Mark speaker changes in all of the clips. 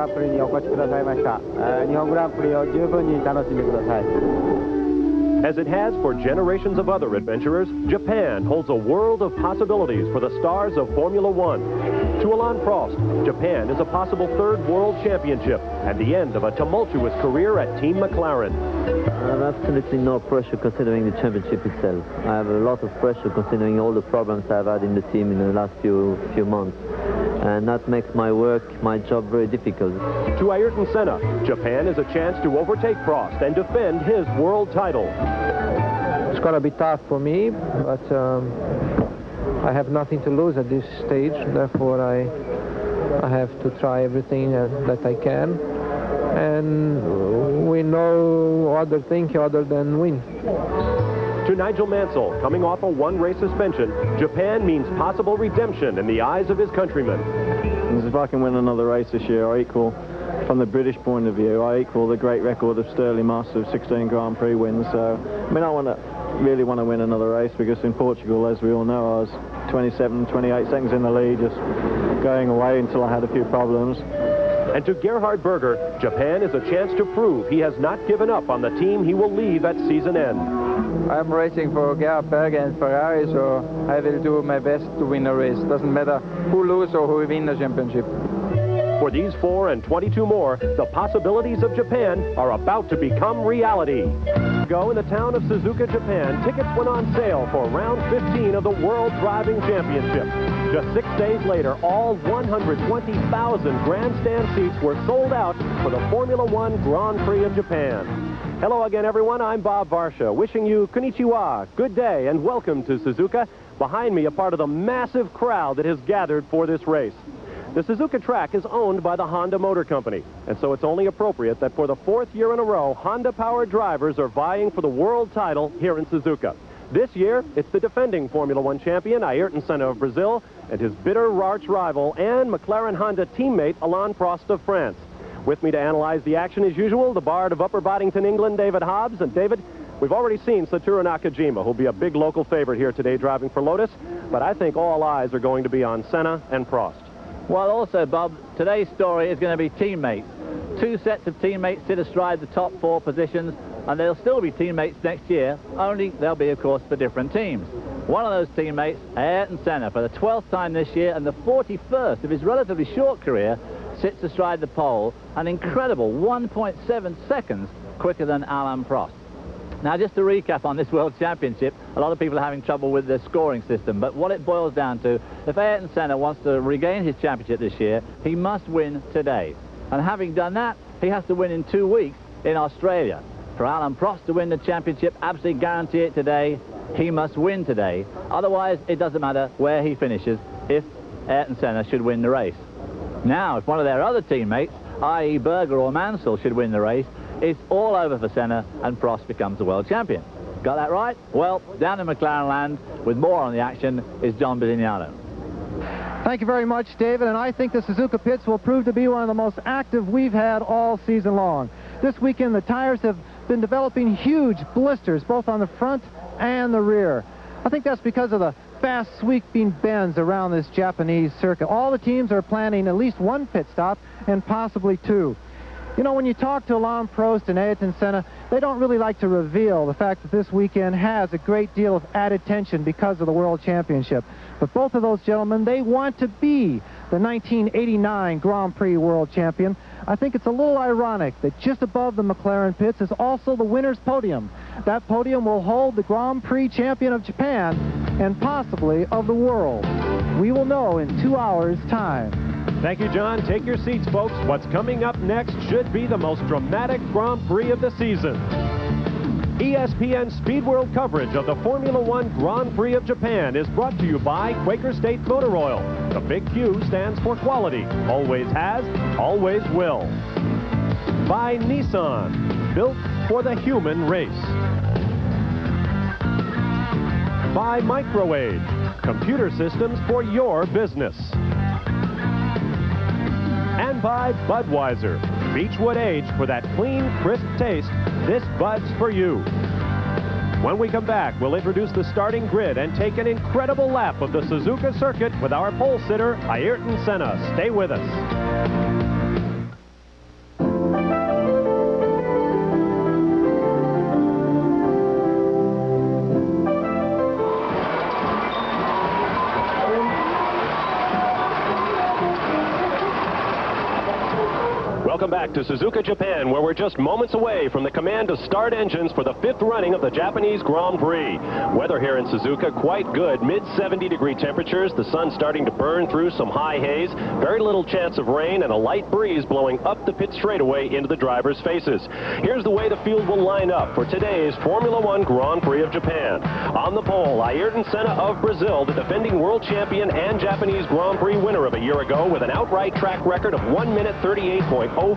Speaker 1: ランプリにお越しくださいました。日本グランプリを十分に楽しんでください。
Speaker 2: As it has for generations of other adventurers, Japan holds a world of possibilities for the stars of Formula One. To Alain Prost, Japan is a possible third world championship and the end of a tumultuous career at Team McLaren.
Speaker 3: I have absolutely no pressure considering the championship itself. I have a lot of pressure considering all the problems I've had in the team in the last few months. And that makes my job very difficult.
Speaker 2: To Ayrton Senna, Japan is a chance to overtake Prost and defend his world title.
Speaker 4: It's going to be tough for me, but I have nothing to lose at this stage. Therefore, I have to try everything that I can. And we know other thing other than win.
Speaker 2: To Nigel Mansell, coming off a one-race suspension, Japan means possible redemption in the eyes of his countrymen.
Speaker 5: If I can win another race this year, I equal, from the British point of view, I equal the great record of Sterling Moss of 16 Grand Prix wins. So, I mean, I really want to win another race, because in Portugal, as we all know, I was 27, 28 seconds in the lead, just going away until I had a few problems.
Speaker 2: And to Gerhard Berger, Japan is a chance to prove he has not given up on the team he will leave at season end.
Speaker 1: I'm racing for Gerhard Berger and Ferrari, so I will do my best to win a race. Doesn't matter who loses or who wins the championship.
Speaker 2: For these 4 and 22 more, the possibilities of Japan are about to become reality. Go in the town of Suzuka, Japan, tickets went on sale for round 15 of the World Driving Championship. Just 6 days later, all 120,000 grandstand seats were sold out for the Formula One Grand Prix of Japan. Hello again, everyone. I'm Bob Varsha, wishing you konnichiwa, good day, and welcome to Suzuka. Behind me, a part of the massive crowd that has gathered for this race. The Suzuka track is owned by the Honda Motor Company, and so it's only appropriate that for the 4th year in a row, Honda-powered drivers are vying for the world title here in Suzuka. This year, it's the defending Formula One champion, Ayrton Senna of Brazil, and his bitter arch rival and McLaren Honda teammate, Alain Prost of France. With me to analyze the action, as usual, the Bard of Upper Boddington, England, David Hobbs. And David, we've already seen Satoru Nakajima, who'll be a big local favorite here today driving for Lotus, but I think all eyes are going to be on Senna and Prost.
Speaker 6: Well, also, Bob, today's story is going to be teammates. 2 sets of teammates sit astride the top 4 positions, and they'll still be teammates next year, only they'll be, of course, for different teams. One of those teammates, Ayrton Senna, for the 12th time this year and the 41st of his relatively short career, sits astride the pole, an incredible 1.7 seconds quicker than Alain Prost. Now, just to recap on this World Championship, a lot of people are having trouble with the scoring system, but what it boils down to, if Ayrton Senna wants to regain his championship this year, he must win today. And having done that, he has to win in 2 weeks in Australia. For Alain Prost to win the championship, absolutely guarantee it today, he must win today. Otherwise, it doesn't matter where he finishes if Ayrton Senna should win the race. Now, if one of their other teammates, i.e. Berger or Mansell, should win the race, it's all over for Senna and Prost becomes the world champion. Got that right? Well, down in McLaren land with more on the action is John Bisignano.
Speaker 4: Thank you very much, David, and I think the Suzuka pits will prove to be one of the most active we've had all season long. This weekend, the tires have been developing huge blisters, both on the front and the rear. I think that's because of the fast sweeping bends around this Japanese circuit. All the teams are planning at least 1 pit stop and possibly 2. You know, when you talk to Alain Prost and Ayrton Senna, they don't really like to reveal the fact that this weekend has a great deal of added tension because of the World Championship. But both of those gentlemen, they want to be the 1989 Grand Prix World Champion. I think it's a little ironic that just above the McLaren pits is also the winner's podium. That podium will hold the Grand Prix champion of Japan and possibly of the world. We will know in 2 hours' time.
Speaker 2: Thank you, John. Take your seats, folks. What's coming up next should be the most dramatic Grand Prix of the season. ESPN Speed World coverage of the Formula One Grand Prix of Japan is brought to you by Quaker State Motor Oil. The big Q stands for quality. Always has, always will. By Nissan, built for the human race. By Microage, computer systems for your business. And by Budweiser, Beechwood Age for that clean, crisp taste. This Bud's for you. When we come back, we'll introduce the starting grid and take an incredible lap of the Suzuka circuit with our pole sitter, Ayrton Senna. Stay with us. welcome back to Suzuka, Japan, where we're just moments away from the command to start engines for the 5th running of the Japanese Grand Prix. Weather here in Suzuka, quite good. Mid-70-degree temperatures, the sun starting to burn through some high haze, very little chance of rain, and a light breeze blowing up the pit straightaway into the drivers' faces. Here's the way the field will line up for today's Formula One Grand Prix of Japan. On the pole, Ayrton Senna of Brazil, the defending world champion and Japanese Grand Prix winner of a year ago, with an outright track record of 1 minute 38.041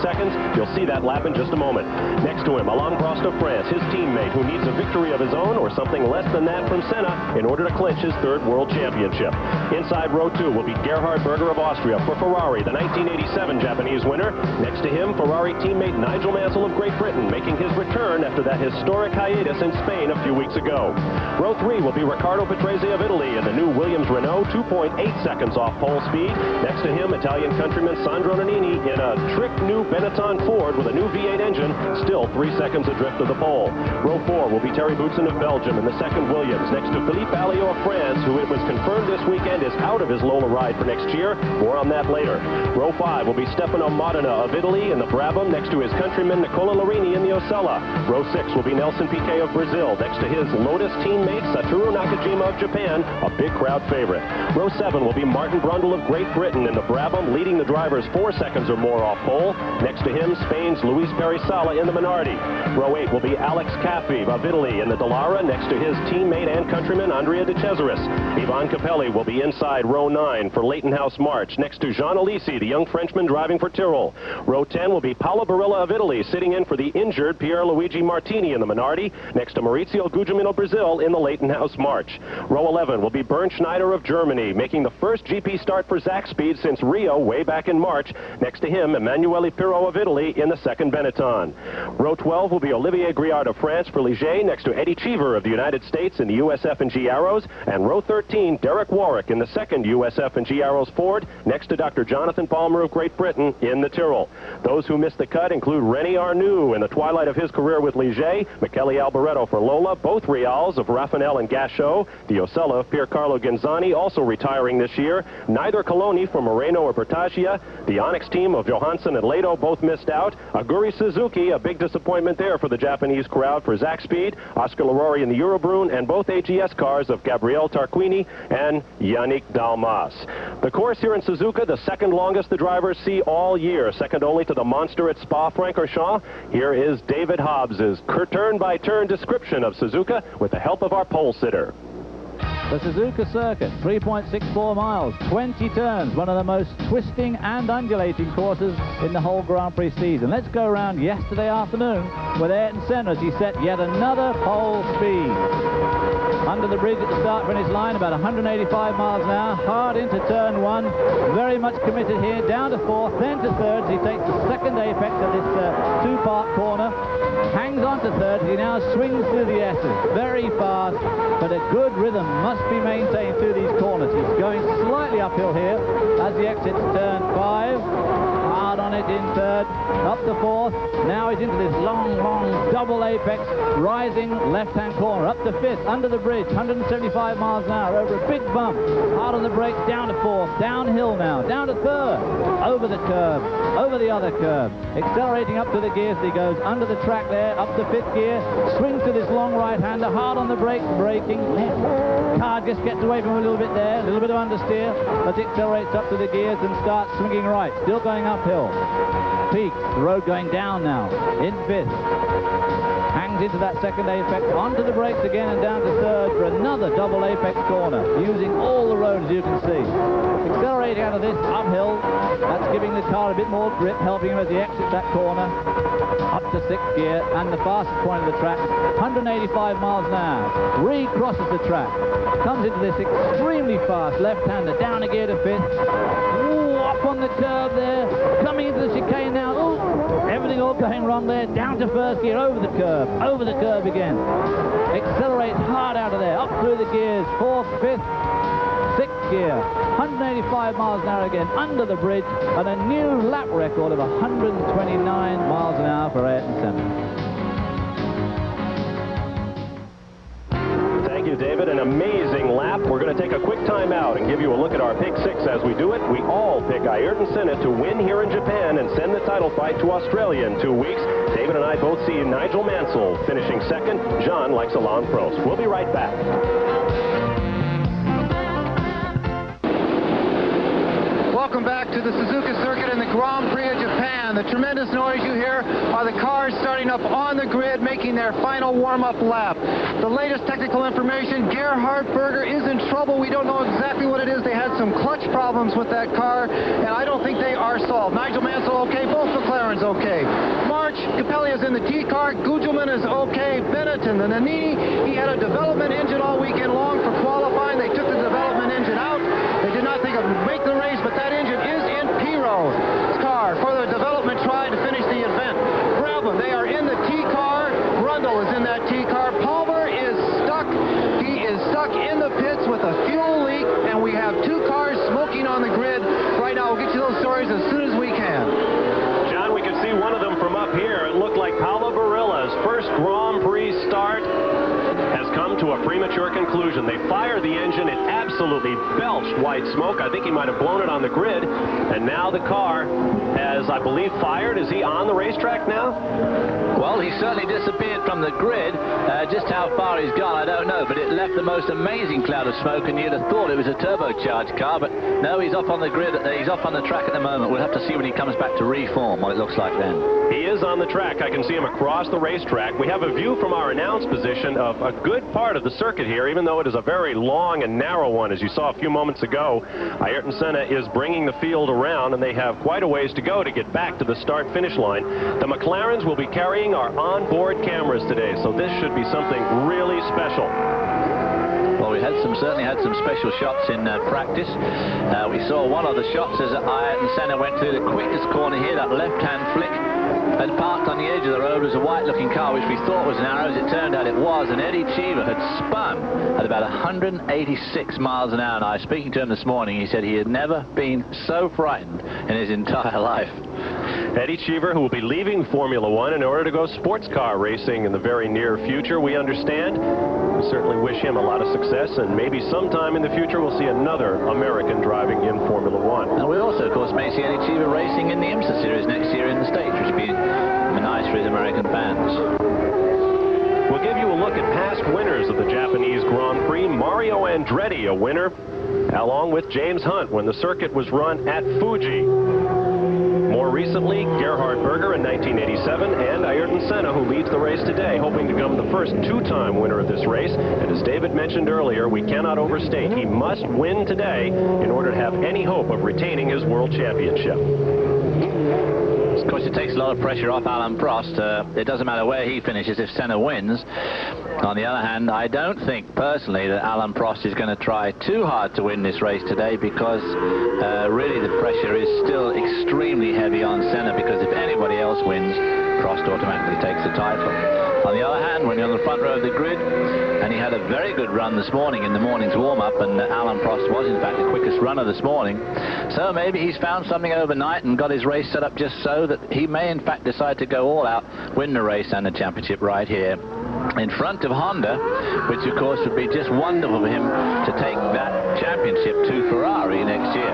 Speaker 2: seconds. You'll see that lap in just a moment. Next to him, Alain Prost of France, his teammate, who needs a victory of his own or something less than that from Senna in order to clinch his 3rd world championship. Inside row 2 will be Gerhard Berger of Austria for Ferrari, the 1987 Japanese winner. Next to him, Ferrari teammate Nigel Mansell of Great Britain, making his return after that historic hiatus in Spain a few weeks ago. Row 3 will be Riccardo Patrese of Italy in the new Williams Renault, 2.8 seconds off pole speed. Next to him, Italian countryman Sandro Nannini in a trick new Benetton Ford with a new V8 engine, still 3 seconds adrift of the pole. Row 4 will be Terry Boutsen of Belgium in the 2nd Williams, next to Philippe Alliot of France, who it was confirmed this weekend is out of his Lola ride for next year. More on that later. Row 5 will be Stefano Modena of Italy in the Brabham, next to his countryman Nicola Larini in the Osella. Row 6 will be Nelson Piquet of Brazil, next to his Lotus teammate Satoru Nakajima of Japan, a big crowd favorite. Row 7 will be Martin Brundle of Great Britain in the Brabham, leading the drivers 4 seconds or more off pole. Next to him, Spain's Luis Perisala in the Minardi. Row 8 will be Alex Caffi of Italy in the Dallara, next to his teammate and countryman Andrea De Cesaris. Ivan Capelli will be inside row 9 for Leighton House March, next to Jean Alesi, the young Frenchman driving for Tyrrell. Row 10 will be Paolo Barilla of Italy, sitting in for the injured Pierluigi Martini in the Minardi, next to Maurizio Guglielmin of Brazil in the Leighton House March. Row 11 will be Bernd Schneider of Germany, making the first GP start for Zach Speed since Rio way back in March. Next to him, Emanuele Pirro of Italy in the 2nd Benetton. Row 12 will be Olivier Griard of France for Ligier, next to Eddie Cheever of the United States in the USF&G Arrows, and row 13, Derek Warwick in the 2nd USF&G Arrows Ford, next to Dr. Jonathan Palmer of Great Britain in the Tyrrell. Those who missed the cut include René Arnoux in the twilight of his career with Ligier, Michele Alboreto for Lola, both Rials of Rafanel and Gachot, the Osella of Piercarlo Ghinzani, also retiring this year, neither Coloni for Moreno or Bertaggia, the Onyx team of Johansson and Lato both missed out, Aguri Suzuki, a big disappointment there for the Japanese crowd for Zach Speed, Oscar Larori in the Eurobrune, and both AGS cars of Gabriele Tarquini and Yannick Dalmas. The course here in Suzuka, the 2nd longest the drivers see all year, second only to the monster at Spa-Francorchamps. Here is David Hobbs's turn-by-turn description of Suzuka with the help of our pole sitter.
Speaker 6: The Suzuka Circuit, 3.64 miles, 20 turns, one of the most twisting and undulating courses in the whole Grand Prix season. Let's go around yesterday afternoon with Ayrton Senna as he set yet another pole speed. Under the bridge at the start-finish line, about 185 miles an hour, hard into turn 1, very much committed here, down to 4th, then to 3rd. He takes the 2nd apex of this 2-part corner, hangs on to 3rd. He now swings through the S's, very fast, but a good rhythm must be maintained through these corners. He's going slightly uphill here as he exits turn 5. Hard on it in 3rd, up to 4th. Now he's into this long double apex, rising left-hand corner, up to 5th, under the bridge, 175 miles an hour, over a big bump. Hard on the brakes, down to 4th, downhill now, down to 3rd, over the curve, over the other curve, accelerating up to the gears. He goes under the track there, up to 5th gear, swings to this long right-hander, hard on the brakes, braking left. Car just gets away from him a little bit there, a little bit of understeer, but it accelerates up to the gears and starts swinging right, still going uphill. Peaks, the road going down now, in 5th. Hangs into that 2nd apex, onto the brakes again and down to 3rd for another double apex corner, using all the road as you can see. Accelerating out of this uphill, that's giving the car a bit more grip, helping him as he exits that corner, up to 6th gear, and the fastest point of the track, 185 miles an hour, recrosses the track, comes into this extremely fast left-hander, down a gear to 5th, up on the curve there, coming into the chicane now, everything all going wrong there, down to 1st gear, over the curve again, accelerates hard out of there, up through the gears, 4th, 5th, 6th gear, 185 miles an hour again, under the bridge, and a new lap record of 129 miles an hour for Ayrton Senna.
Speaker 2: Thank you, David. An amazing lap. We're going to take a quick time out. out and give you a look at our Pick Six as we do it. We all pick Ayrton Senna to win here in Japan and send the title fight to Australia in 2 weeks. David and I both see Nigel Mansell finishing second. John likes Alain Prost. We'll be right back.
Speaker 4: Welcome back to the Suzuka circuit in the Grand Prix of Japan. The tremendous noise you hear are the cars starting up on the grid, making their final warm-up lap. The latest technical information, Gerhard Berger is in trouble. We don't know exactly what it is. They had some clutch problems with that car, and I don't think they are solved. Nigel Mansell okay, both McLarens okay. March Capelli is in the T car, Gugelmin is okay, Bennett and the Nannini, he had a development engine all weekend long for qualifying. They took the development engine out. They did not think it would make the race, but that engine is in Piro's car for the development try to finish the event. Brabham, they are in the T car. Brundle is in that T car. Palmer is stuck. He is stuck in the pits with a fuel leak, and we have 2 cars smoking on the grid. Right now, we'll get you those stories as soon as we can.
Speaker 2: John, we can see one of them from up here. It looked like Paolo Barilla's first Grand Prix start has come to a premature conclusion. They fired the engine. It absolutely belched white smoke. I think he might have blown it on the grid. And now the car has, I believe, fired. Is he on the racetrack now?
Speaker 6: Well, he certainly disappeared from the grid. Just how far he's gone, I don't know. But it left the most amazing cloud of smoke, and you'd have thought it was a turbocharged car. But no, he's off on the grid. He's off on the track at the moment. We'll have to see when he comes back to reform what it looks like then.
Speaker 2: He is on the track. I can see him across the racetrack. We have a view from our announce position of a good part of the circuit here, even though it is a very long and narrow one. As you saw a few moments ago, Ayrton Senna is bringing the field around, and they have quite a ways to go to get back to the start-finish line. The McLarens will be carrying our onboard cameras today, so this should be something really special.
Speaker 6: Well, we certainly had some special shots in practice. We saw one of the shots as Ayrton Senna went through the quickest corner here, that left-hand flick. And parked on the edge of the road was a white-looking car, which we thought was an Arrow. As it turned out, it was. And Eddie Cheever had spun at about 186 miles an hour. And I was speaking to him this morning. He said he had never been so frightened in his entire life.
Speaker 2: Eddie Cheever, who will be leaving Formula One in order to go sports car racing in the very near future, we understand. We certainly wish him a lot of success, and maybe sometime in the future we'll see another American driving in Formula One.
Speaker 6: And we also, of course, may see Eddie Cheever racing in the IMSA Series next year in the States, which would be nice for his American fans.
Speaker 2: We'll give you a look at past winners of the Japanese Grand Prix. Mario Andretti, a winner, along with James Hunt when the circuit was run at Fuji. More recently, Gerhard Berger in 1987, and Ayrton Senna, who leads the race today, hoping to become the first 2-time winner of this race. And as David mentioned earlier, we cannot overstate, he must win today in order to have any hope of retaining his world championship.
Speaker 6: Of course, it takes a lot of pressure off Alain Prost. It doesn't matter where he finishes if Senna wins. On the other hand, I don't think personally that Alain Prost is going to try too hard to win this race today, because really the pressure is still extremely heavy on Senna, because if anybody else wins, Prost automatically takes the title. On the other hand, when you're on the front row of the grid, and he had a very good run this morning in the morning's warm-up, and Alain Prost was in fact the quickest runner this morning, so maybe he's found something overnight and got his race set up just so that he may in fact decide to go all out, win the race and the championship right here in front of Honda, which of course would be just wonderful for him to take that championship to Ferrari next year.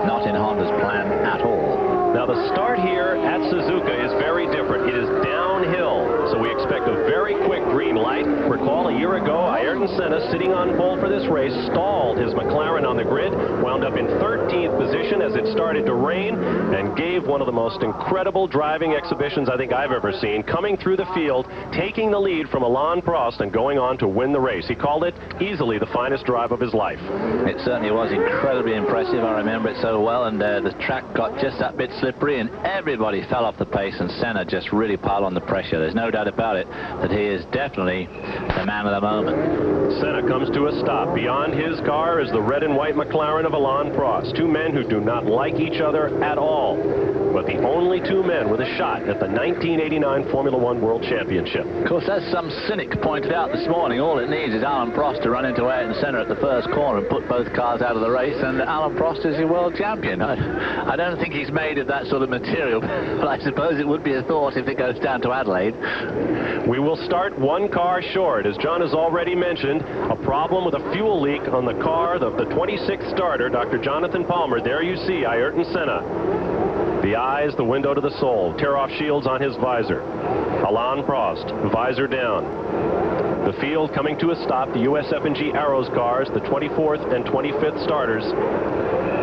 Speaker 6: Not in Honda's plan at all.
Speaker 2: Now the start here at Suzuka is very different. It is downhill, so we expect a very quick green light. Recall a year ago, Ayrton Senna, sitting on pole for this race, stalled his McLaren on the grid, wound up in 13th position as it started to rain, and gave one of the most incredible driving exhibitions I think I've ever seen, coming through the field, taking the lead from Alain Prost and going on to win the race. He called it easily the finest drive of his life.
Speaker 6: It certainly was incredibly impressive. I remember it so well, and the track got just that bit slippery, and everybody fell off the pace, and Senna just really piled on the pressure. There's no doubt about it that he is definitely the man of the moment.
Speaker 2: Senna comes to a stop. Beyond his car is the red and white McLaren of Alain Prost. Two men who do not like each other at all. but the only two men with a shot at the 1989 Formula One World Championship.
Speaker 6: Of course, as some cynic pointed out this morning, all it needs is Alain Prost to run into Ayrton Senna at the first corner and put both cars out of the race, and Alain Prost is your world champion. I don't think he's made of that sort of material, but I suppose it would be a thought if it goes down to Adelaide.
Speaker 2: We will start one car short. As John has already mentioned, a problem with a fuel leak on the car of the 26th starter, Dr. Jonathan Palmer. There you see Ayrton Senna. The eyes, the window to the soul. Tear-off shields on his visor. Alain Prost, visor down. The field coming to a stop. The USF&G Arrows cars, the 24th and 25th starters.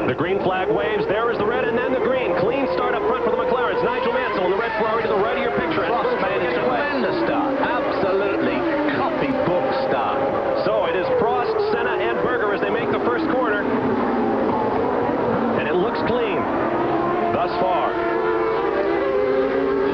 Speaker 2: The green flag waves. There is the red and then the green. Clean start up front for the McLarens. Nigel Mansell in the red Ferrari to the right of your picture.
Speaker 6: Prost made a tremendous start. Absolutely copybook start.
Speaker 2: So it is Prost, Senna, and Berger as they make the first corner. And it looks clean thus far.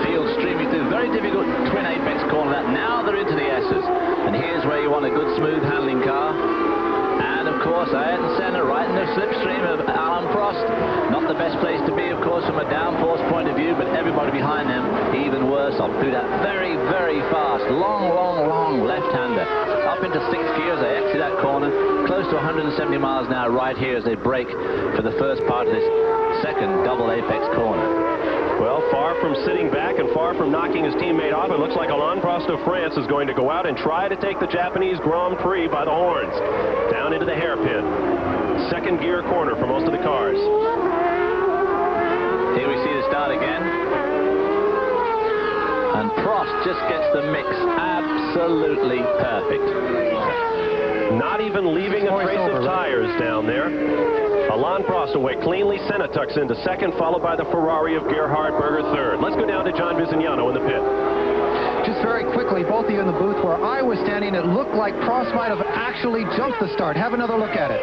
Speaker 6: Field streaming through. Very difficult twin apex corner. That now they're into the S's. And here's where you want a good smooth handling car. And of course, Ayrton Senna right in the slipstream of Alain Prost. Not the best place to be, of course, from a downforce point of view, but everybody behind them even worse off. Through that very, very fast, long left-hander. Up into sixth gear as they exit that corner. Close to 170 miles an hour right here as they brake for the first part of this second double apex corner.
Speaker 2: Well, far from sitting back and far from knocking his teammate off, it looks like Alain Prost of France is going to go out and try to take the Japanese Grand Prix by the horns. Down into the hairpin. Second gear corner for most of the cars.
Speaker 6: Here we see the start again. And Prost just gets the mix absolutely perfect.
Speaker 2: Not even leaving a trace of tires down there. Alain Prost away cleanly. Senna tucks into second, followed by the Ferrari of Gerhard Berger third. Let's go down to John Visignano in the pit.
Speaker 4: Just very quickly, both of you in the booth where I was standing, it looked like Prost might have actually jumped the start. Have another look at it.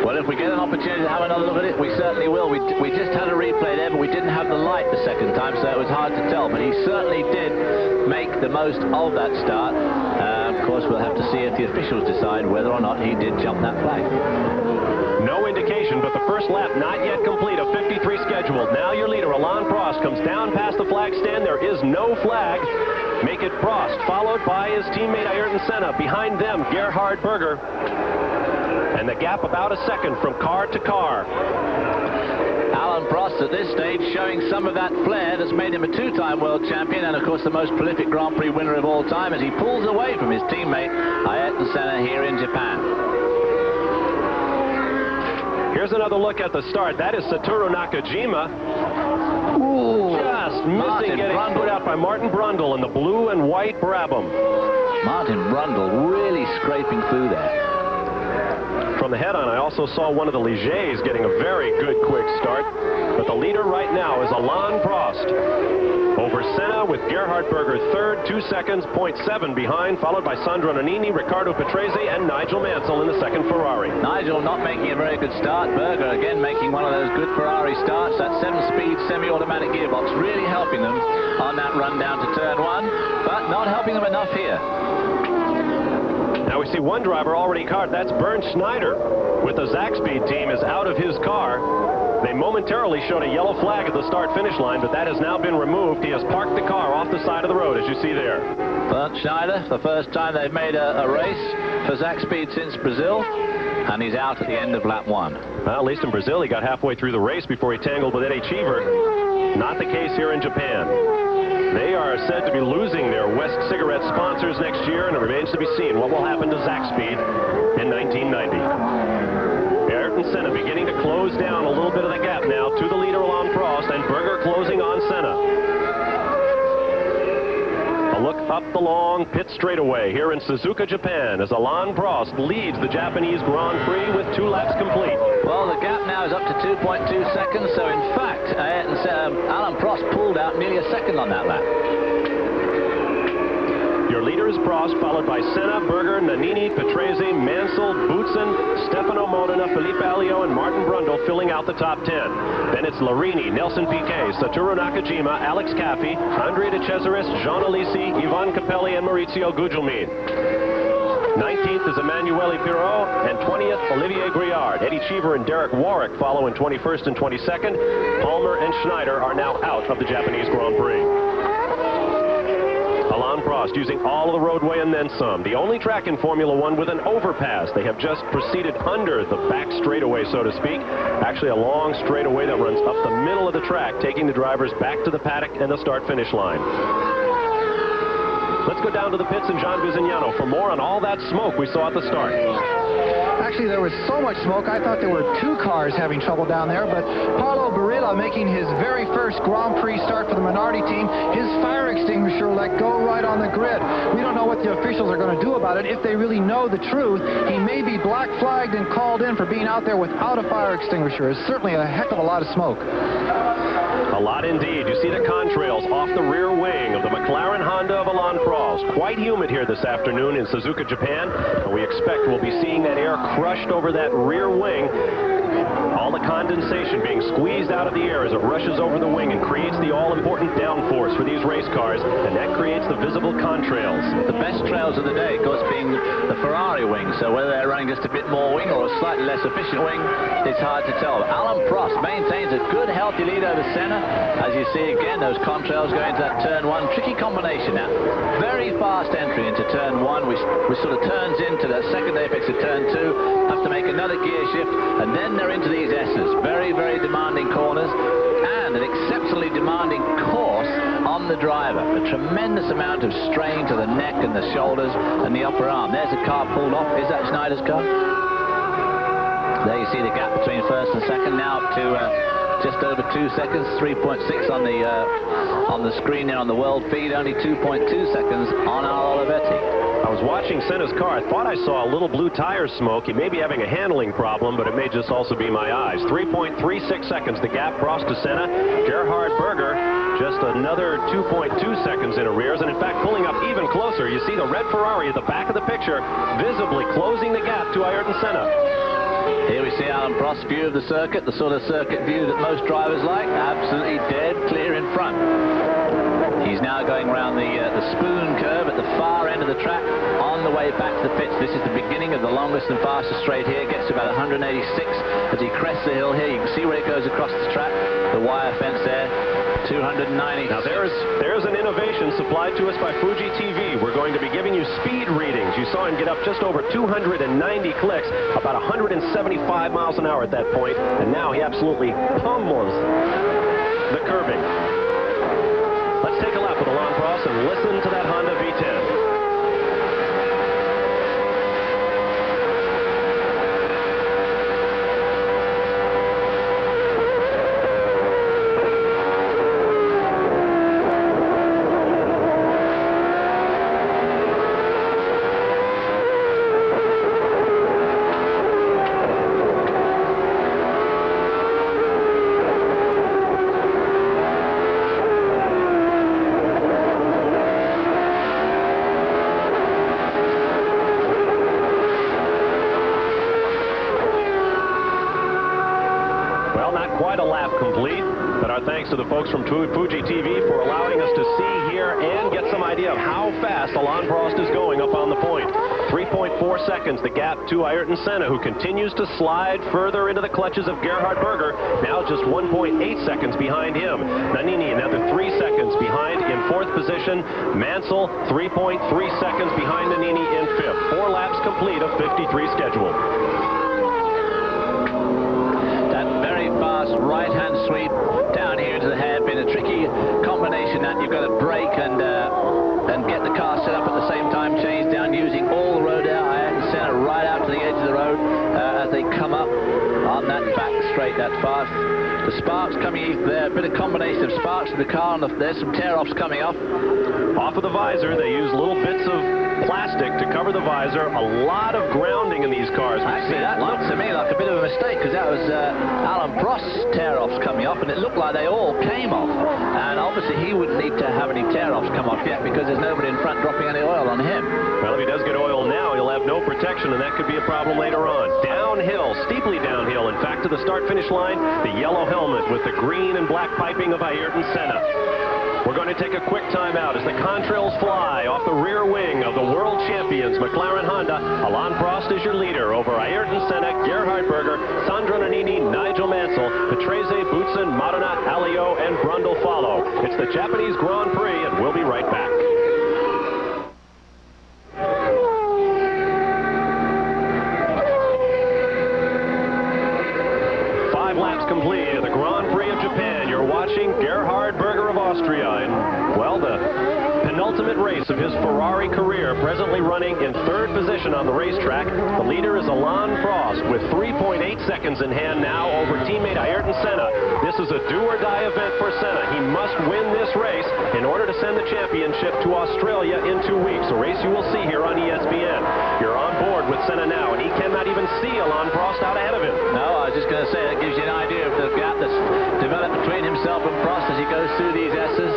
Speaker 6: Well, if we get an opportunity to have another look at it, we certainly will. We just had a replay there, but we didn't have the light the second time, so it was hard to tell. But he certainly did make the most of that start. Of course, we'll have to see if the officials decide whether or not he did jump that flag.
Speaker 2: No indication, but the first lap not yet complete, a 53 scheduled. Now your leader, Alain Prost, comes down past the flag stand. There is no flag. Make it Prost, followed by his teammate Ayrton Senna. Behind them, Gerhard Berger. And the gap about a second from car to car.
Speaker 6: Alain Prost at this stage showing some of that flair that's made him a two-time world champion and of course the most prolific Grand Prix winner of all time as he pulls away from his teammate Ayrton Senna here in Japan.
Speaker 2: Here's another look at the start. That is Satoru Nakajima.
Speaker 6: Ooh,
Speaker 2: just missing getting put out by Martin Brundle in the blue and white Brabham.
Speaker 6: Martin Brundle really scraping through there.
Speaker 2: From the head-on, I also saw one of the Ligers getting a very good quick start. But the leader right now is Alain Prost. Over Senna with Gerhard Berger third, 2 seconds, 0.7 behind, followed by Sandro Nannini, Riccardo Patrese, and Nigel Mansell in the second Ferrari.
Speaker 6: Nigel not making a very good start. Berger again making one of those good Ferrari starts. That 7-speed semi-automatic gearbox really helping them on that run down to turn one, but not helping them enough here.
Speaker 2: Now we see one driver already caught. That's Bernd Schneider with the Zakspeed team is out of his car. They momentarily showed a yellow flag at the start-finish line, but that has now been removed. He has parked the car off the side of the road, as you see there.
Speaker 6: Bernd Schneider, the first time they've made a race for Zakspeed since Brazil, and he's out at the end of lap one.
Speaker 2: Well, at least in Brazil, he got halfway through the race before he tangled with Eddie Cheever. Not the case here in Japan. They are said to be losing their West Cigarette sponsors next year, and it remains to be seen what will happen to Zakspeed in 1990. Ayrton Senna beginning to close down a little bit of the gap now to the leader Alain Prost, and Berger closing on Senna. A look up the long pit straightaway here in Suzuka, Japan, as Alain Prost leads the Japanese Grand Prix with 2 laps complete.
Speaker 6: Well, the gap now is up to 2.2 seconds, so in fact, Alain Prost pulled out nearly a second on that lap.
Speaker 2: Your leader is Prost, followed by Senna, Berger, Nannini, Patrese, Mansell, Boutsen, Stefano Modena, Felipe Alio, and Martin Brundle filling out the top 10. Then it's Larini, Nelson Piquet, Satoru Nakajima, Alex Caffi, Andrea De Cesaris, Jean Alesi, Ivan Capelli, and Maurizio Gugelmin. 19th is Emanuele Pirot, and 20th, Olivier Griard. Eddie Cheever and Derek Warwick follow in 21st and 22nd. Palmer and Schneider are now out of the Japanese Grand Prix. Alain Prost using all of the roadway and then some. The only track in Formula One with an overpass. They have just proceeded under the back straightaway, so to speak. Actually, a long straightaway that runs up the middle of the track, taking the drivers back to the paddock and the start-finish line. Let's go down to the pits and John Visignano for more on all that smoke we saw at the start.
Speaker 4: Actually, there was so much smoke, I thought there were two cars having trouble down there, but Paulo Barilla, making his very first Grand Prix start for the Minardi team, his fire extinguisher let go right on the grid. We don't know what the officials are going to do about it. If they really know the truth, he may be black flagged and called in for being out there without a fire extinguisher. It's certainly a heck of a lot of smoke.
Speaker 2: A lot indeed. You see the contrails off the rear wing of the McLaren Honda of Alain Prost. Quite humid here this afternoon in Suzuka, Japan, and we expect we'll be seeing that air crushed over that rear wing. All the condensation being squeezed out of the air as it rushes over the wing and creates the all-important downforce for these race cars, and that creates the visible contrails.
Speaker 6: The best trails of the day, of course, being the Ferrari wing, so whether they're running just a bit more wing or a slightly less efficient wing, it's hard to tell. Alain Prost maintains a good, healthy lead over Senna. As you see again, those contrails going into that turn one. Tricky combination now. Very fast entry into turn one, which sort of turns into the second apex of turn two. Have to make another gear shift, and then they're into these S's. Very, very demanding corners, and an exceptionally demanding course on the driver. A tremendous amount of strain to the neck and the shoulders and the upper arm. There's a car pulled off. Is that Schneider's car? There you see the gap between first and second, now up to just over 2 seconds, 3.6 on the screen there on the world feed, only 2.2 seconds on our Olivetti.
Speaker 2: I was watching Senna's car. I thought I saw a little blue tire smoke. He may be having a handling problem, but it may just also be my eyes. 3.36 seconds, the gap Prost to Senna. Gerhard Berger just another 2.2 seconds in arrears, and in fact pulling up even closer. You see the red Ferrari at the back of the picture, visibly closing the gap to Ayrton Senna.
Speaker 6: Here we see Alain Prost's view of the circuit, the sort of circuit view that most drivers like, absolutely dead clear in front. He's now going around the spoon curve at the far end of the track on the way back to the pits. This is the beginning of the longest and fastest straight here. Gets to about 186 as he crests the hill here. You can see where it goes across the track, the wire fence there, 290.
Speaker 2: Now there's an innovation supplied to us by Fuji TV. We're going to be giving you speed readings. You saw him get up just over 290 clicks, about 175 miles an hour at that point, and now he absolutely pummels the curbing. Let's take a lap with Alain Prost and listen to that Honda V10. Quite a lap complete, but our thanks to the folks from Fuji TV for allowing us to see, hear, and get some idea of how fast Alain Prost is going up on the point. 3.4 seconds, the gap to Ayrton Senna, who continues to slide further into the clutches of Gerhard Berger, now just 1.8 seconds behind him. Nannini another 3 seconds behind in fourth position. Mansell 3.3 seconds behind Nannini in fifth. 4 laps complete of 53 scheduled.
Speaker 6: Right-hand sweep down here into the hairpin, a tricky combination that you've got to brake and get the car set up at the same time, change down using all the road out, Ayrton Senna right out to the edge of the road as they come up on that back straight that fast. The sparks coming there, a bit of combination of sparks in the car, and there's some tear-offs coming off.
Speaker 2: Off of the visor, they use little bits of plastic to cover the visor. A lot of grounding in these cars.
Speaker 6: Actually, that looked to me like a bit of a mistake, because that was Alain Prost's tear-offs coming off, and it looked like they all came off. And obviously he wouldn't need to have any tear-offs come off yet, because there's nobody in front dropping any oil on him.
Speaker 2: Well, if he does get oil now, he'll have no protection, and that could be a problem later on. Downhill, steeply downhill, in fact, to the start-finish line, the yellow helmet with the green and black piping of Ayrton Senna. We're going to take a quick time out as the contrails fly off the rear wing of the world champion Benetton's McLaren Honda, Alain Prost is your leader over Ayrton Senna, Gerhard Berger, Sandro Nannini, Nigel Mansell, Patrese, Boutsen, Modena, Alliot, and Brundle follow. It's the Japanese Grand Prix, and we'll be right back. Complete at the Grand Prix of Japan. You're watching Gerhard Berger of Austria in, well, the penultimate race of his Ferrari career, presently running in third position on the racetrack. The leader is Alain Prost with 3.8 seconds in hand now over teammate Ayrton Senna. This is a do-or-die event for Senna. He must win this race in order to send the championship to Australia in 2 weeks, a race you will see here on ESPN. You're on board with Senna now, and he cannot even see Alain Prost out ahead of him.
Speaker 6: No, I was just going to say, that gives you an idea of the gap that's developed between himself and Prost as he goes through these S's.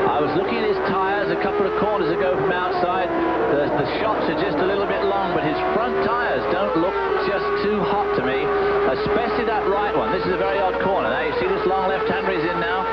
Speaker 6: I was looking at his tyres a couple of corners ago from outside. The shots are just a little bit long, but his front tyres don't look just too hot to me, especially that right one. This is a very odd corner. Now, you see this long left-hander he's in now?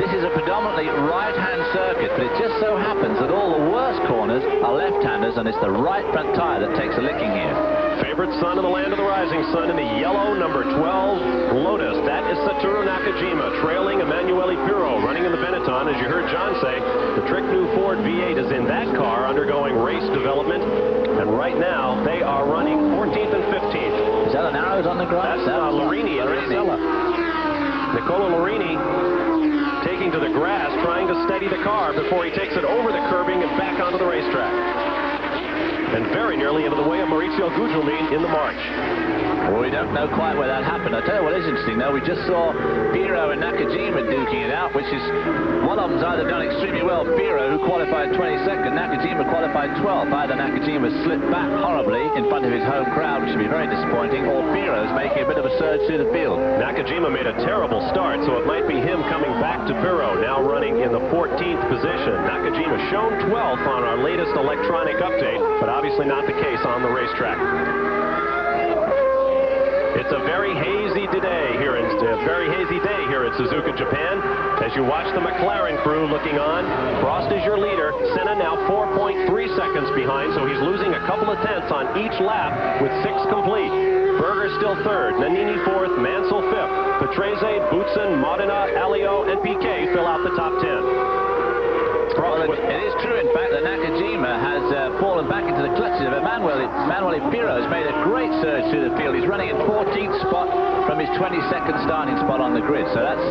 Speaker 6: This is a predominantly right-hand circuit, but it just so happens that all the worst corners are left-handers, and it's the right front tyre that takes a licking here.
Speaker 2: Favorite son in the land of the rising sun in the yellow number 12 Lotus. That is Satoru Nakajima trailing Emanuele Pirro running in the Benetton. As you heard John say, the trick new Ford V8 is in that car undergoing race development. And right now, they are running 14th and 15th.
Speaker 6: Is that an arrows on the grass?
Speaker 2: That's Larini and Rosella. Nicola Larini taking to the grass, trying to steady the car before he takes it over the curbing and back onto the racetrack. And very nearly into the way of Maurizio Gugelmin in the March.
Speaker 6: Well, we don't know quite where that happened. I'll tell you what is interesting, though. We just saw Pirro and Nakajima duking it out, which is, one of them's either done extremely well, Pirro, who qualified 22nd, Nakajima qualified 12th. Either Nakajima slipped back horribly in front of his home crowd, which would be very disappointing, or Pirro's making a bit of a surge through the field.
Speaker 2: Nakajima made a terrible start, so it might be him coming back to Pirro, now running in the 14th position. Nakajima shown 12th on our latest electronic update, but obviously not the case on the racetrack. It's a very hazy day here in Suzuka, Japan. As you watch the McLaren crew looking on, Prost is your leader. Senna now 4.3 seconds behind, so he's losing a couple of tenths on each lap with 6 complete. Berger still third, Nannini fourth, Mansell fifth. Patrese, Boutsen, Modena, Alliot, and Piquet fill out the top 10.
Speaker 6: Well, it is true, in fact, that Nakajima has fallen back into the clutches of Emanuele Pirro. Has made a great surge through the field. He's running in 14th spot from his 22nd starting spot on the grid. So that's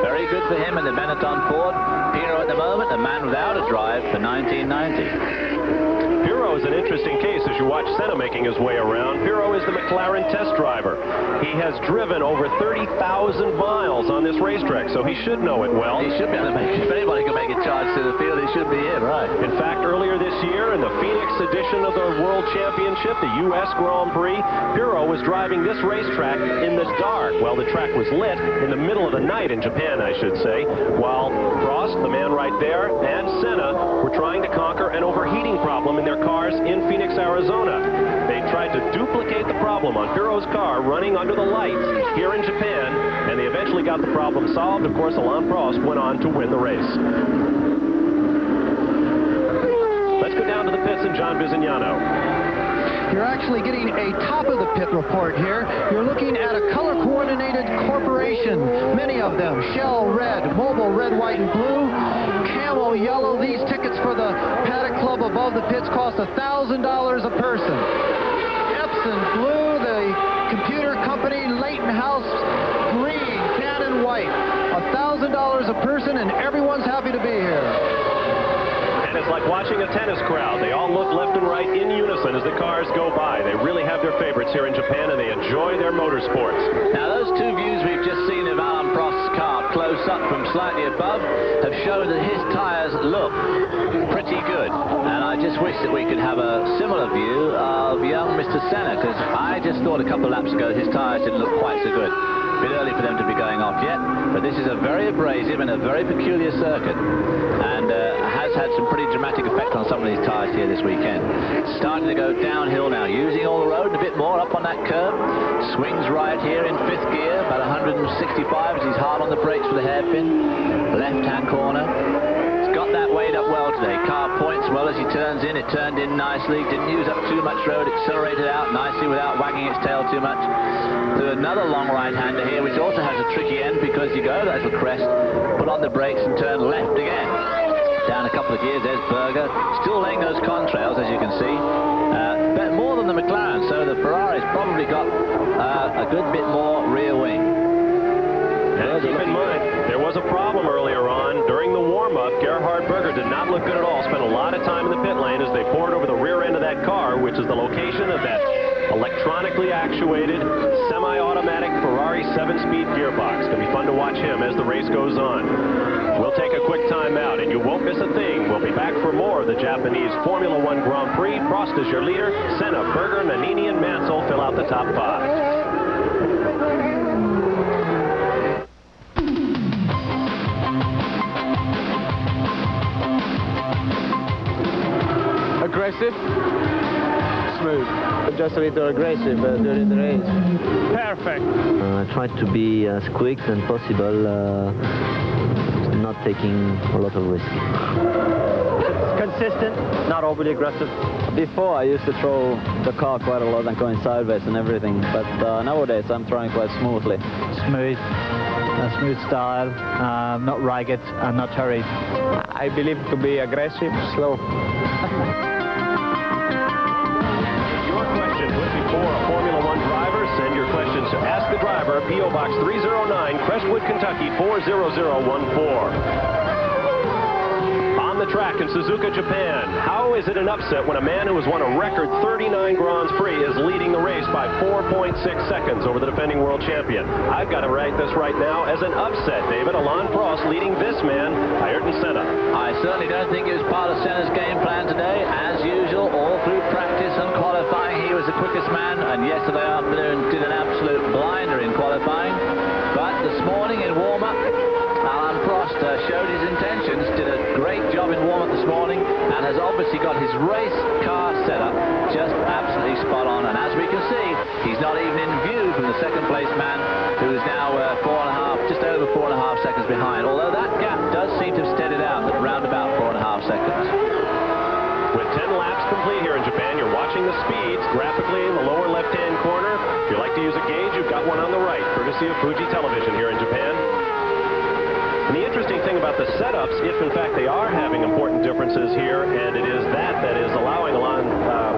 Speaker 6: very good for him and the Benetton Ford. Pirro at the moment, a man without a drive for 1990.
Speaker 2: Pirro is an interesting case as you watch Senna making his way around. Pirro is the McLaren test driver. He has driven over 30,000 miles on this racetrack, so he should know it well.
Speaker 6: He should be able to make it. If anybody can make a charge to the field, he should be him, right?
Speaker 2: In fact, earlier this year in the Phoenix edition of the World Championship, the U.S. Grand Prix, Pirro was driving this racetrack in the dark. Well, the track was lit in the middle of the night in Japan, I should say, while Prost, the man right there, and Senna were trying to conquer an overheating problem in their cars in Phoenix, Arizona. They tried to duplicate the problem on Pirro's car running under the lights here in Japan, and they eventually got the problem solved. Of course, Alain Prost went on to win the race. Let's go down to the pits and John Bizignano.
Speaker 4: You're actually getting a top-of-the-pit report here. You're looking at a color-coordinated corporation. Many of them, Shell Red, Mobil Red, White, and Blue, Camel Yellow. These tickets for the Paddock Club above the pits cost $1,000 a person. Epson Blue, the computer company, Leighton House Green, Cannon White. $1,000 a person, and everyone's happy to be here.
Speaker 2: And it's like watching a tennis crowd. They all look left and right in unison as the cars go by. They really have their favorites here in Japan, and they enjoy their motorsports.
Speaker 6: Now, those two views we've just seen of Alain Prost's car close up from slightly above have shown that his tyres look pretty good. And I just wish that we could have a similar view of young Mr. Senna, because I just thought a couple of laps ago his tyres didn't look quite so good. A bit early for them to be going off yet, but this is a very abrasive and a very peculiar circuit, and has had some pretty dramatic effect on some of these tyres here this weekend. Starting to go downhill now, using all the road and a bit more up on that curb. Swings right here in 5th gear, about 165 as he's hard on the brakes for the hairpin. Left-hand corner. He's got got that weight up well today. Car points well as he turns in. It turned in nicely. Didn't use up too much road. Accelerated out nicely without wagging its tail too much. To another long right-hander here, which also has a tricky end because you go over that little crest, put on the brakes and turn left again. Down a couple of gears, there's Berger. Still laying those contrails, as you can see. But more than the McLaren, so the Ferrari's probably got a good bit more rear wing.
Speaker 2: And keep in mind, there was a problem earlier on. During the warm-up, Gerhard Berger did not look good at all. Spent a lot of time in the pit lane as they poured over the rear end of that car, which is the location of that electronically actuated, semi-automatic Ferrari 7-speed gearbox. It's going to be fun to watch him as the race goes on. We'll take a quick time out, and you won't miss a thing. We'll be back for more of the Japanese Formula One Grand Prix. Prost is your leader. Senna, Berger, Nannini, and Mansell fill out the top 5.
Speaker 1: Aggressive? Smooth.
Speaker 3: Just a little aggressive during the race.
Speaker 1: Perfect.
Speaker 3: I tried to be as quick as possible, not taking a lot of risk.
Speaker 5: Consistent, not overly aggressive. Before, I used to throw the car quite a lot and going sideways and everything, but nowadays I'm throwing quite smoothly.
Speaker 6: Smooth. A smooth style, not ragged and not hurried.
Speaker 1: I believe to be aggressive, slow.
Speaker 2: Your questions would be for a Formula One driver. Send your questions to Ask the Driver, P.O. Box 309, Crestwood, Kentucky 40014. On the track in Suzuka, Japan, how is it an upset when a man who has won a record 39 Grands Prix is leading the race by 4.6 seconds over the defending world champion? I've got to write this right now as an upset, David. Alain Prost leading this man, Ayrton Senna.
Speaker 6: I certainly don't think it was part of Senna's game plan today. As usual, all through practice and qualifying, he was the quickest man, and yesterday afternoon did an absolute blinder in qualifying. But this morning in warm-up, Alain Prost showed his intentions, did a great job in warm-up this morning, and has obviously got his race car setup just absolutely spot on. And as we can see, he's not even in view from the second-place man, who is now just over 4.5 seconds behind, although that gap does seem to have steadied out at around about 4.5 seconds.
Speaker 2: With 10 laps complete here in Japan, you're watching the speeds graphically in the lower left-hand corner. If you'd like to use a gauge, you've got one on the right, courtesy of Fuji Television here in Japan. And the interesting thing about the setups, if in fact they are having important differences here, and it is that is allowing Alain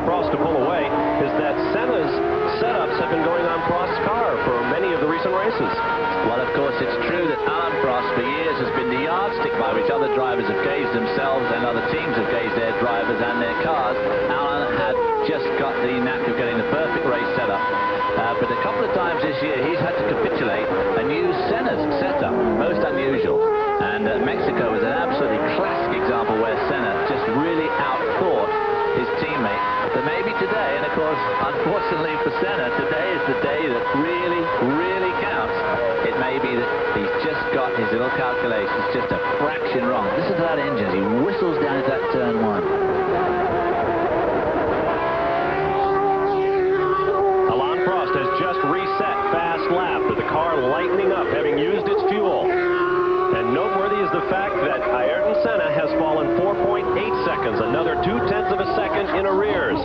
Speaker 2: Prost to pull away, is that Senna's setups have been going on Prost's car for many of the recent races.
Speaker 6: Well, of course, it's true that Alain Prost for years has been the yardstick by which other drivers have gauged themselves and other teams have gauged their drivers and their cars. Alain had just got the knack of getting the perfect race setup. But a couple of times this year, he's had to capitulate and use Senna's setup. Most unusual. And Mexico was an absolutely classic example where Senna just really outthought his teammate. But maybe today, and of course, unfortunately for Senna, today is the day that really, really counts. It may be that he's just got his little calculations just a fraction wrong. Listen to that engine as he whistles down into that turn 1.
Speaker 2: Just reset fast lap with the car lightening up, having used its fuel. And noteworthy is the fact that Ayrton Senna has fallen 4.8 seconds, another 0.2 of a second in arrears.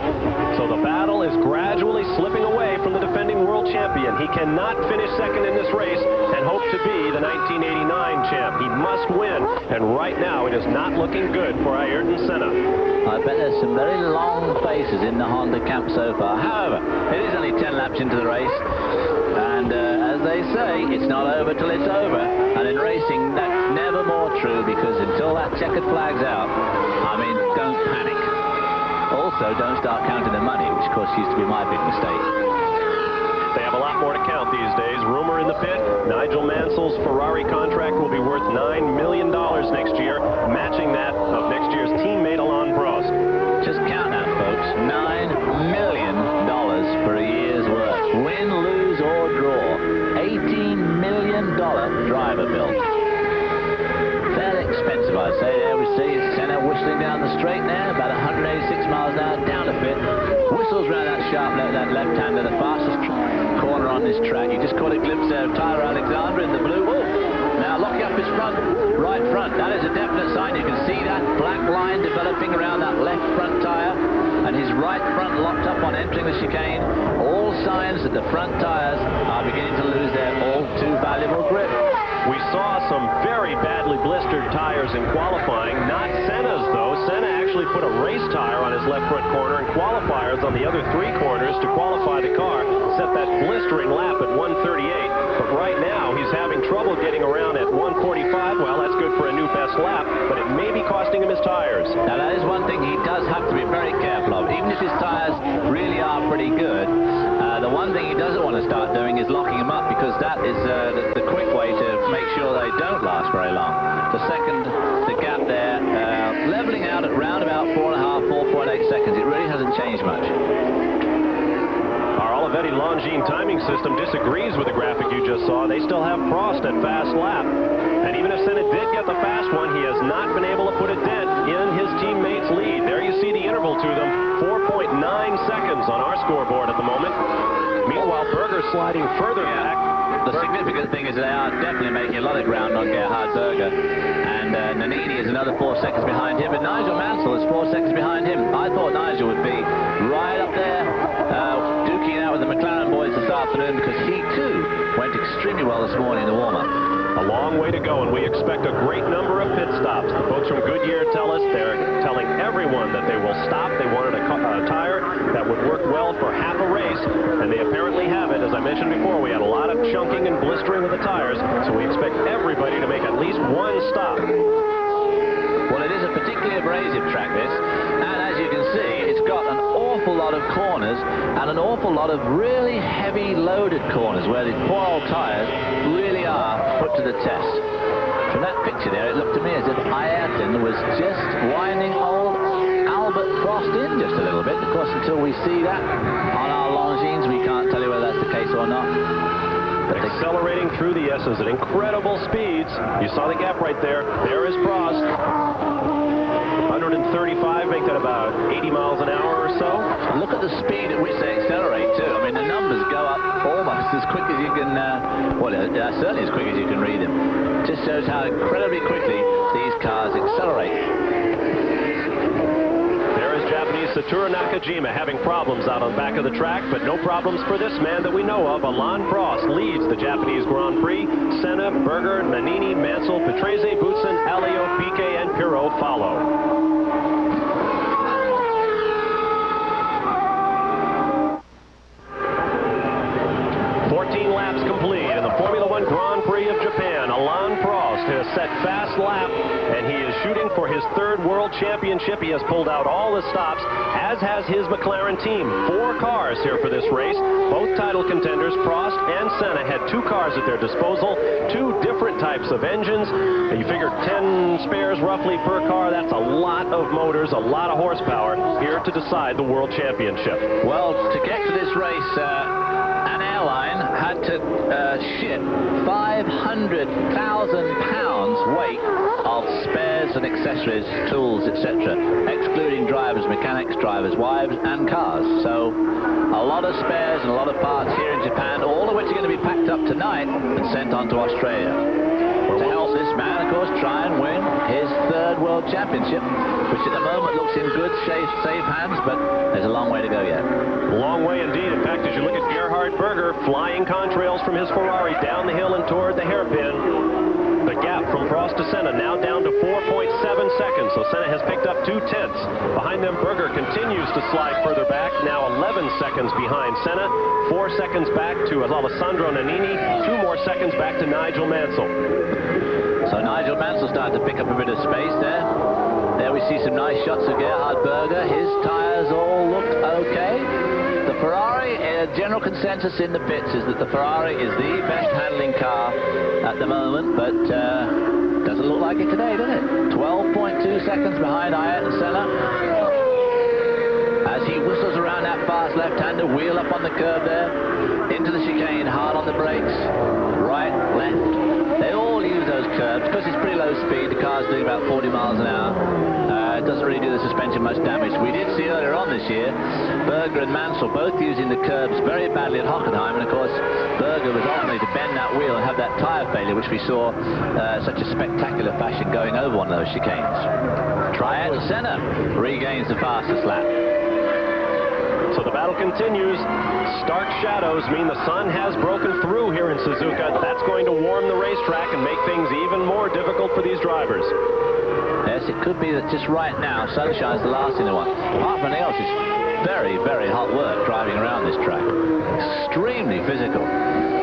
Speaker 2: So the battle is gradually slipping away from the defending world champion. He cannot finish second in this race and hope to be the 1989 champ. He must win, and right now it is not looking good for Ayrton Senna.
Speaker 6: I bet there's some very long faces in the Honda camp so far. However, it is only 10 laps into the race, and as they say, it's not over till it's over. And in racing, that's never more true, because until that checkered flag's out, I mean, don't panic. Also, don't start counting the money, which of course used to be my big mistake.
Speaker 2: They have a lot more to count these days. Rumor in the pit, Nigel Mansell's Ferrari contract will be worth $9 million next year, matching that of next year's teammate Alain Prost.
Speaker 6: Just count that, folks. $9 million for a year's work. Win, lose, or draw. $18 million driver bill. Fairly expensive, I'd say. There we see Senna whistling down the straight there, about 186 miles an hour, down a bit. Whistles round that sharp that left-hander, the fastest corner on this track. You just caught a glimpse there of Tyler Alexander in the blue. Oh, now locking up his front, right front. That is a definite sign. You can see that galloping around that left front tyre, and his right front locked up on entering the chicane. All signs that the front tyres are beginning to lose their all too valuable grip.
Speaker 2: We saw some very badly blistered tires in qualifying, not Senna's though. Senna actually put a race tire on his left front corner and qualifiers on the other 3 corners to qualify the car, set that blistering lap at 138. But right now he's having trouble getting around at 145. Well, that's good for a new best lap, but it may be costing him his tires.
Speaker 6: Now that is one thing he does have to be very careful of. Even if his tires really are pretty good, the one thing he doesn't want to start doing is locking them up, because that is the quick way to make sure they don't last very long. The gap there, leveling out at round about 4.5, 4.8 seconds. It really hasn't changed much.
Speaker 2: Our Olivetti Longines timing system disagrees with the graphic you just saw. They still have Prost at fast lap. And even if Senna did get the fast one, he has not been able to put a dent in his teammate's lead. There you see the interval to them, 4.9 seconds on our scoreboard at the moment. Meanwhile, Berger sliding further back.
Speaker 6: The significant thing is they are definitely making a lot of ground on Gerhard Berger. And Nannini is another 4 seconds behind him, but Nigel Mansell is 4 seconds behind him. I thought Nigel would be right up there, duking out with the McLaren boys this afternoon, because he too went extremely well this morning in the warm-up.
Speaker 2: A long way to go, and we expect a great number of pit stops. The folks from Goodyear tell us they're telling everyone that they will stop. They wanted a tire that would work well for half a race, and they apparently have it. As I mentioned before, we had a lot of chunking and blistering of the tires, so we expect everybody to make at least one stop.
Speaker 6: Well, it is a particularly abrasive track, this, and as you can see, it's got an awful lot of corners and an awful lot of really heavy loaded corners where the poor old tires really are put to the test. From that picture there, it looked to me as if Ayrton was just winding old Albert Prost in just a little bit. Of course, until we see that on our Longines, we can't tell you whether that's the case or not. But
Speaker 2: accelerating through the S's at incredible speeds. You saw the gap right there. There is Prost. 135, make that about 80 miles an hour or so.
Speaker 6: Look at the speed at which they accelerate too. I mean, the numbers go up almost as quick as you can, certainly as quick as you can read them. Just shows how incredibly quickly these cars accelerate.
Speaker 2: There is Japanese Satoru Nakajima having problems out on the back of the track, but no problems for this man that we know of. Alain Prost leads the Japanese Grand Prix. Senna, Berger, Nannini, Mansell, Patrese, Boutsen, Alio, Piquet, and Pirot follow. Laps complete in the Formula One Grand Prix of Japan. Alain Prost has set fast lap, and he is shooting for his 3rd World Championship. He has pulled out all the stops, as has his McLaren team. 4 cars here for this race. Both title contenders, Prost and Senna, had 2 cars at their disposal, 2 different types of engines. And you figure 10 spares roughly per car. That's a lot of motors, a lot of horsepower here to decide the World Championship.
Speaker 6: Well, to get to this race, an airline had to ship 500,000 pounds weight of spares and accessories, tools, etc., excluding drivers, mechanics, drivers' wives, and cars. So a lot of spares and a lot of parts here in Japan, all of which are going to be packed up tonight and sent on to Australia. To help this man, of course, try and win his 3rd World Championship, which at the moment looks in good, safe hands, but there's a long way to go yet.
Speaker 2: A long way indeed. In fact, as you look at Gerhard Berger flying contrails from his Ferrari down the hill and toward the hairpin, the gap from Prost to Senna now down to 4.7 seconds. So Senna has picked up 2 tenths. Behind them, Berger continues to slide further back, now 11 seconds behind Senna, 4 seconds back to Alessandro Nannini, 2 more seconds back to Nigel Mansell.
Speaker 6: So Nigel Mansell started to pick up a bit of space there. There we see some nice shots of Gerhard Berger. His tyres all looked okay. The Ferrari, general consensus in the pits is that the Ferrari is the best handling car at the moment, but doesn't look like it today, does it? 12.2 seconds behind Ayrton Senna. As he whistles around that fast left-hander, wheel up on the curb there, into the chicane, hard on the brakes, right, left. They all use those curbs because it's pretty low speed. The car's doing about 40 miles an hour. It doesn't really do the suspension much damage. We did see earlier on this year Berger and Mansell both using the curbs very badly at Hockenheim, and of course Berger was ultimately to bend that wheel and have that tyre failure, which we saw such a spectacular fashion going over one of those chicanes. Ayrton Senna regains the fastest lap.
Speaker 2: So the battle continues. Stark shadows mean the sun has broken through here in Suzuka. That's going to warm the racetrack and make things even more difficult for these drivers.
Speaker 6: Yes, it could be that just right now, sunshine's the last thing they want. Apart from anything else, it's very, very hot work driving around this track. Extremely physical.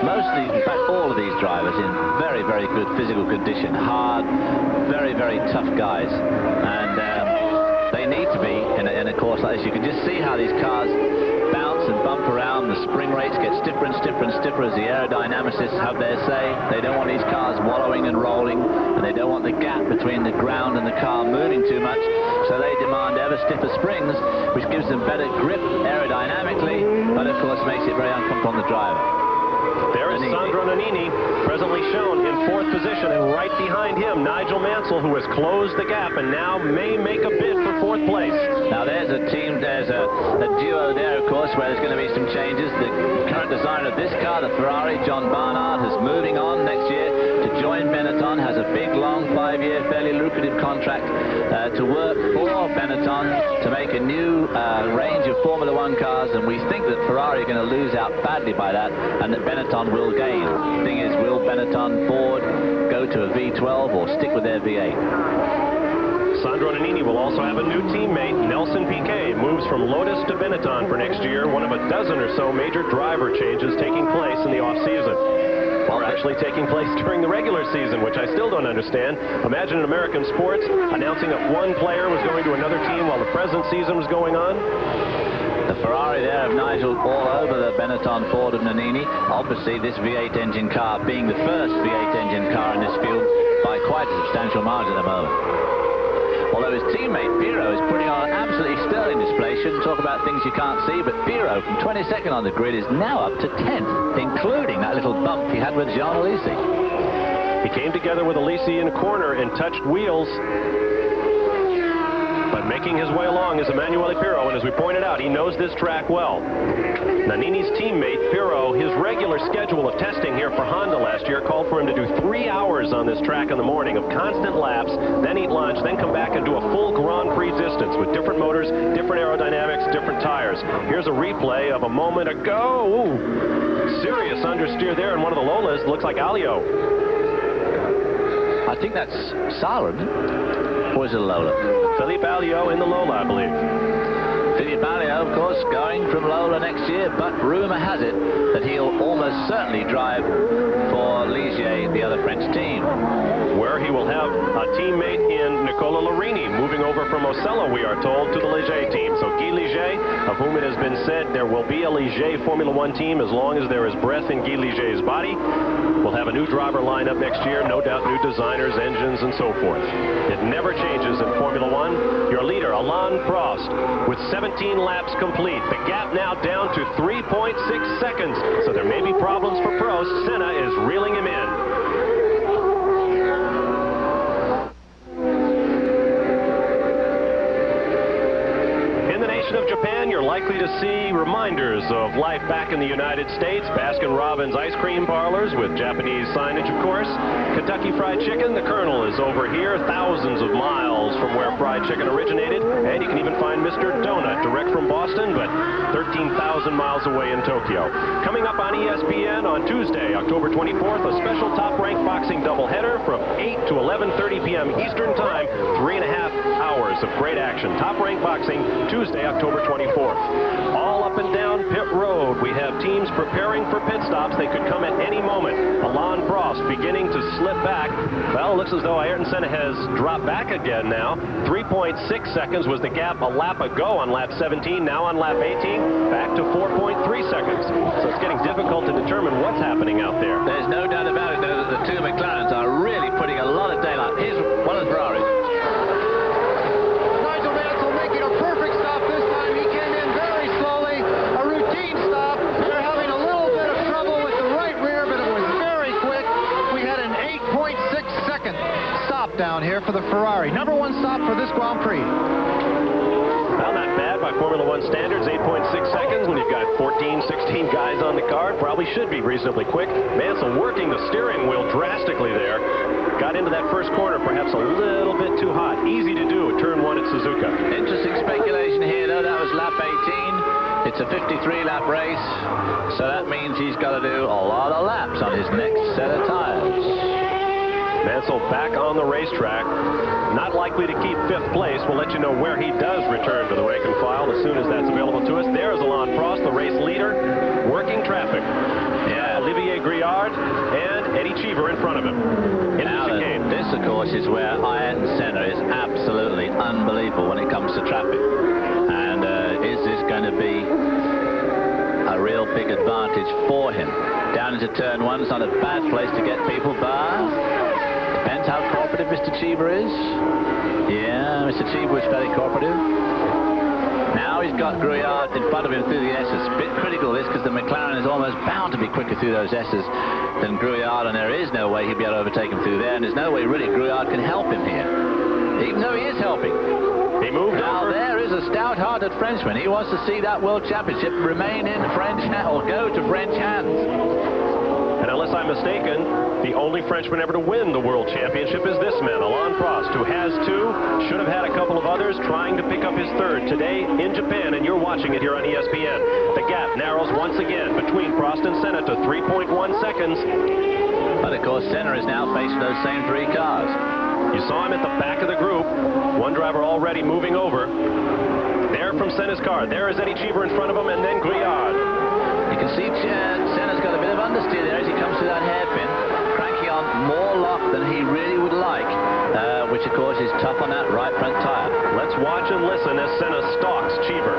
Speaker 6: Mostly, in fact, all of these drivers in very, very good physical condition. Hard, very, very tough guys. And they need to be in a course like this. You can just see how these cars bounce and bump around. The spring rates get stiffer and stiffer and stiffer as the aerodynamicists have their say. They don't want these cars wallowing and rolling, and they don't want the gap between the ground and the car moving too much, so they demand ever stiffer springs, which gives them better grip aerodynamically, but of course makes it very uncomfortable on the driver.
Speaker 2: There is Sandro Nannini, presently shown in 4th position, and right behind him, Nigel Mansell, who has closed the gap and now may make a bid for 4th place.
Speaker 6: Now there's a team, there's a duo there, of course, where there's going to be some changes. The current designer of this car, the Ferrari, John Barnard, is moving on next year to join Benetton, has a big, long 5-year, fairly lucrative contract to work for Benetton to make a new range of Formula One cars, and we think that Ferrari are going to lose out badly by that, and that Benetton will gain. The thing is, will Benetton Ford go to a V12 or stick with their V8?
Speaker 2: Sandro Nannini will also have a new teammate. Nelson Piquet moves from Lotus to Benetton for next year, one of a dozen or so major driver changes taking place in the off-season. Or actually taking place during the regular season, which I still don't understand. Imagine in American sports announcing that one player was going to another team while the present season was going on.
Speaker 6: The Ferrari there of Nigel all over the Benetton Ford of Nannini. Obviously, this V8 engine car being the first V8 engine car in this field by quite a substantial margin at the moment. Although his teammate Pirot is putting on an absolutely sterling display. Shouldn't talk about things you can't see, but Pirot from 22nd on the grid is now up to 10th, including that little bump he had with Jean Alesi.
Speaker 2: He came together with Alesi in a corner and touched wheels. But making his way along is Emanuele Pirot, and as we pointed out, he knows this track well. Nannini's teammate, Pirot, his regular schedule of testing here for Honda last year called for him to do 3 hours on this track in the morning of constant laps, then eat lunch, then come back and do a full Grand Prix distance with different motors, different aerodynamics, different tires. Here's a replay of a moment ago. Ooh, serious understeer there, and one of the Lolas looks like Alio.
Speaker 6: I think that's Sala, or is it a Lola?
Speaker 2: Philippe Alliot in the Lola, I believe.
Speaker 6: Philippe Alliot, of course, going from Lola next year, but rumor has it that he'll almost certainly drive for Ligier, the other French team.
Speaker 2: Where he will have a teammate in Nicola Larini, moving over from Ocello, we are told, to the Ligier team. So Guy Ligier, of whom it has been said there will be a Ligier Formula One team as long as there is breath in Guy Ligier's body. We'll have a new driver lineup next year, no doubt new designers, engines, and so forth. It never changes in Formula One. Your leader, Alain Prost, with 17 laps complete. The gap now down to 3.6 seconds. So there may be problems for Prost. Senna is reeling him in. Of Japan, you're likely to see reminders of life back in the United States. Baskin-Robbins ice cream parlors with Japanese signage, of course. Kentucky Fried Chicken, the Colonel is over here, thousands of miles from where fried chicken originated. And you can even find Mr. Donut direct from Boston, but 13,000 miles away in Tokyo. Coming up on ESPN on Tuesday, October 24th, a special top-ranked boxing doubleheader from 8 to 11:30 p.m. Eastern Time. 3.5 hours of great action. Top-ranked boxing, Tuesday, October 24th. All up and down pit road, we have teams preparing for pit stops. They could come at any moment. Alain Prost beginning to slip back. Well, it looks as though Ayrton Senna has dropped back again now. 3.6 seconds was the gap a lap ago on lap 17. Now on lap 18, back to 4.3 seconds. So it's getting difficult to determine what's happening out there.
Speaker 6: There's no doubt about it, though, that the two McLarens are really putting a lot of daylight. Here's one of the Ferraris.
Speaker 4: Down here for the Ferrari. Number one stop for this Grand Prix.
Speaker 2: Well, not bad by Formula One standards. 8.6 seconds when you've got 14, 16 guys on the card. Probably should be reasonably quick. Mansell working the steering wheel drastically there. Got into that first corner perhaps a little bit too hot. Easy to do at turn Suzuka.
Speaker 6: Interesting speculation here, though. That was lap 18. It's a 53-lap race, so that means he's got to do a lot of laps on his next set of tires.
Speaker 2: Mansell back on the racetrack. Not likely to keep 5th place. We'll let you know where he does return to the rank and file as soon as that's available to us. There's Alain Prost, the race leader, working traffic.
Speaker 6: Yeah.
Speaker 2: Olivier Grouillard and Eddie Cheever in front of him.
Speaker 6: Now, this, of course, is where Ayrton Senna is absolutely unbelievable when it comes to traffic. And is this going to be a real big advantage for him? Down into turn 1, it's not a bad place to get people, but depends how cooperative Mr. Cheever is. Yeah, Mr. Cheever was very cooperative. Now he's got Grouillard in front of him through the S's. A bit critical of this because the McLaren is almost bound to be quicker through those S's than Grouillard, and there is no way he'll be able to overtake him through there, and there's no way really Grouillard can help him here, even though he is helping.
Speaker 2: He moved
Speaker 6: now
Speaker 2: over.
Speaker 6: There is a stout-hearted Frenchman. He wants to see that World Championship remain in French hands, or go to French hands.
Speaker 2: And unless I'm mistaken, the only Frenchman ever to win the World Championship is this man, Alain Prost, who has 2, should have had a couple of others, trying to pick up his 3rd today in Japan, and you're watching it here on ESPN. The gap narrows once again between Prost and Senna to 3.1 seconds.
Speaker 6: But of course, Senna is now facing those same 3 cars.
Speaker 2: You saw him at the back of the group. One driver already moving over. There from Senna's car. There is Eddie Cheever in front of him, and then Grouillard.
Speaker 6: You can see Senna's got a bit of understeer there as he comes through that hairpin, cranking on more lock than he really would like, which of course is tough on that right front tire.
Speaker 2: Let's watch and listen as Senna stalks Cheever.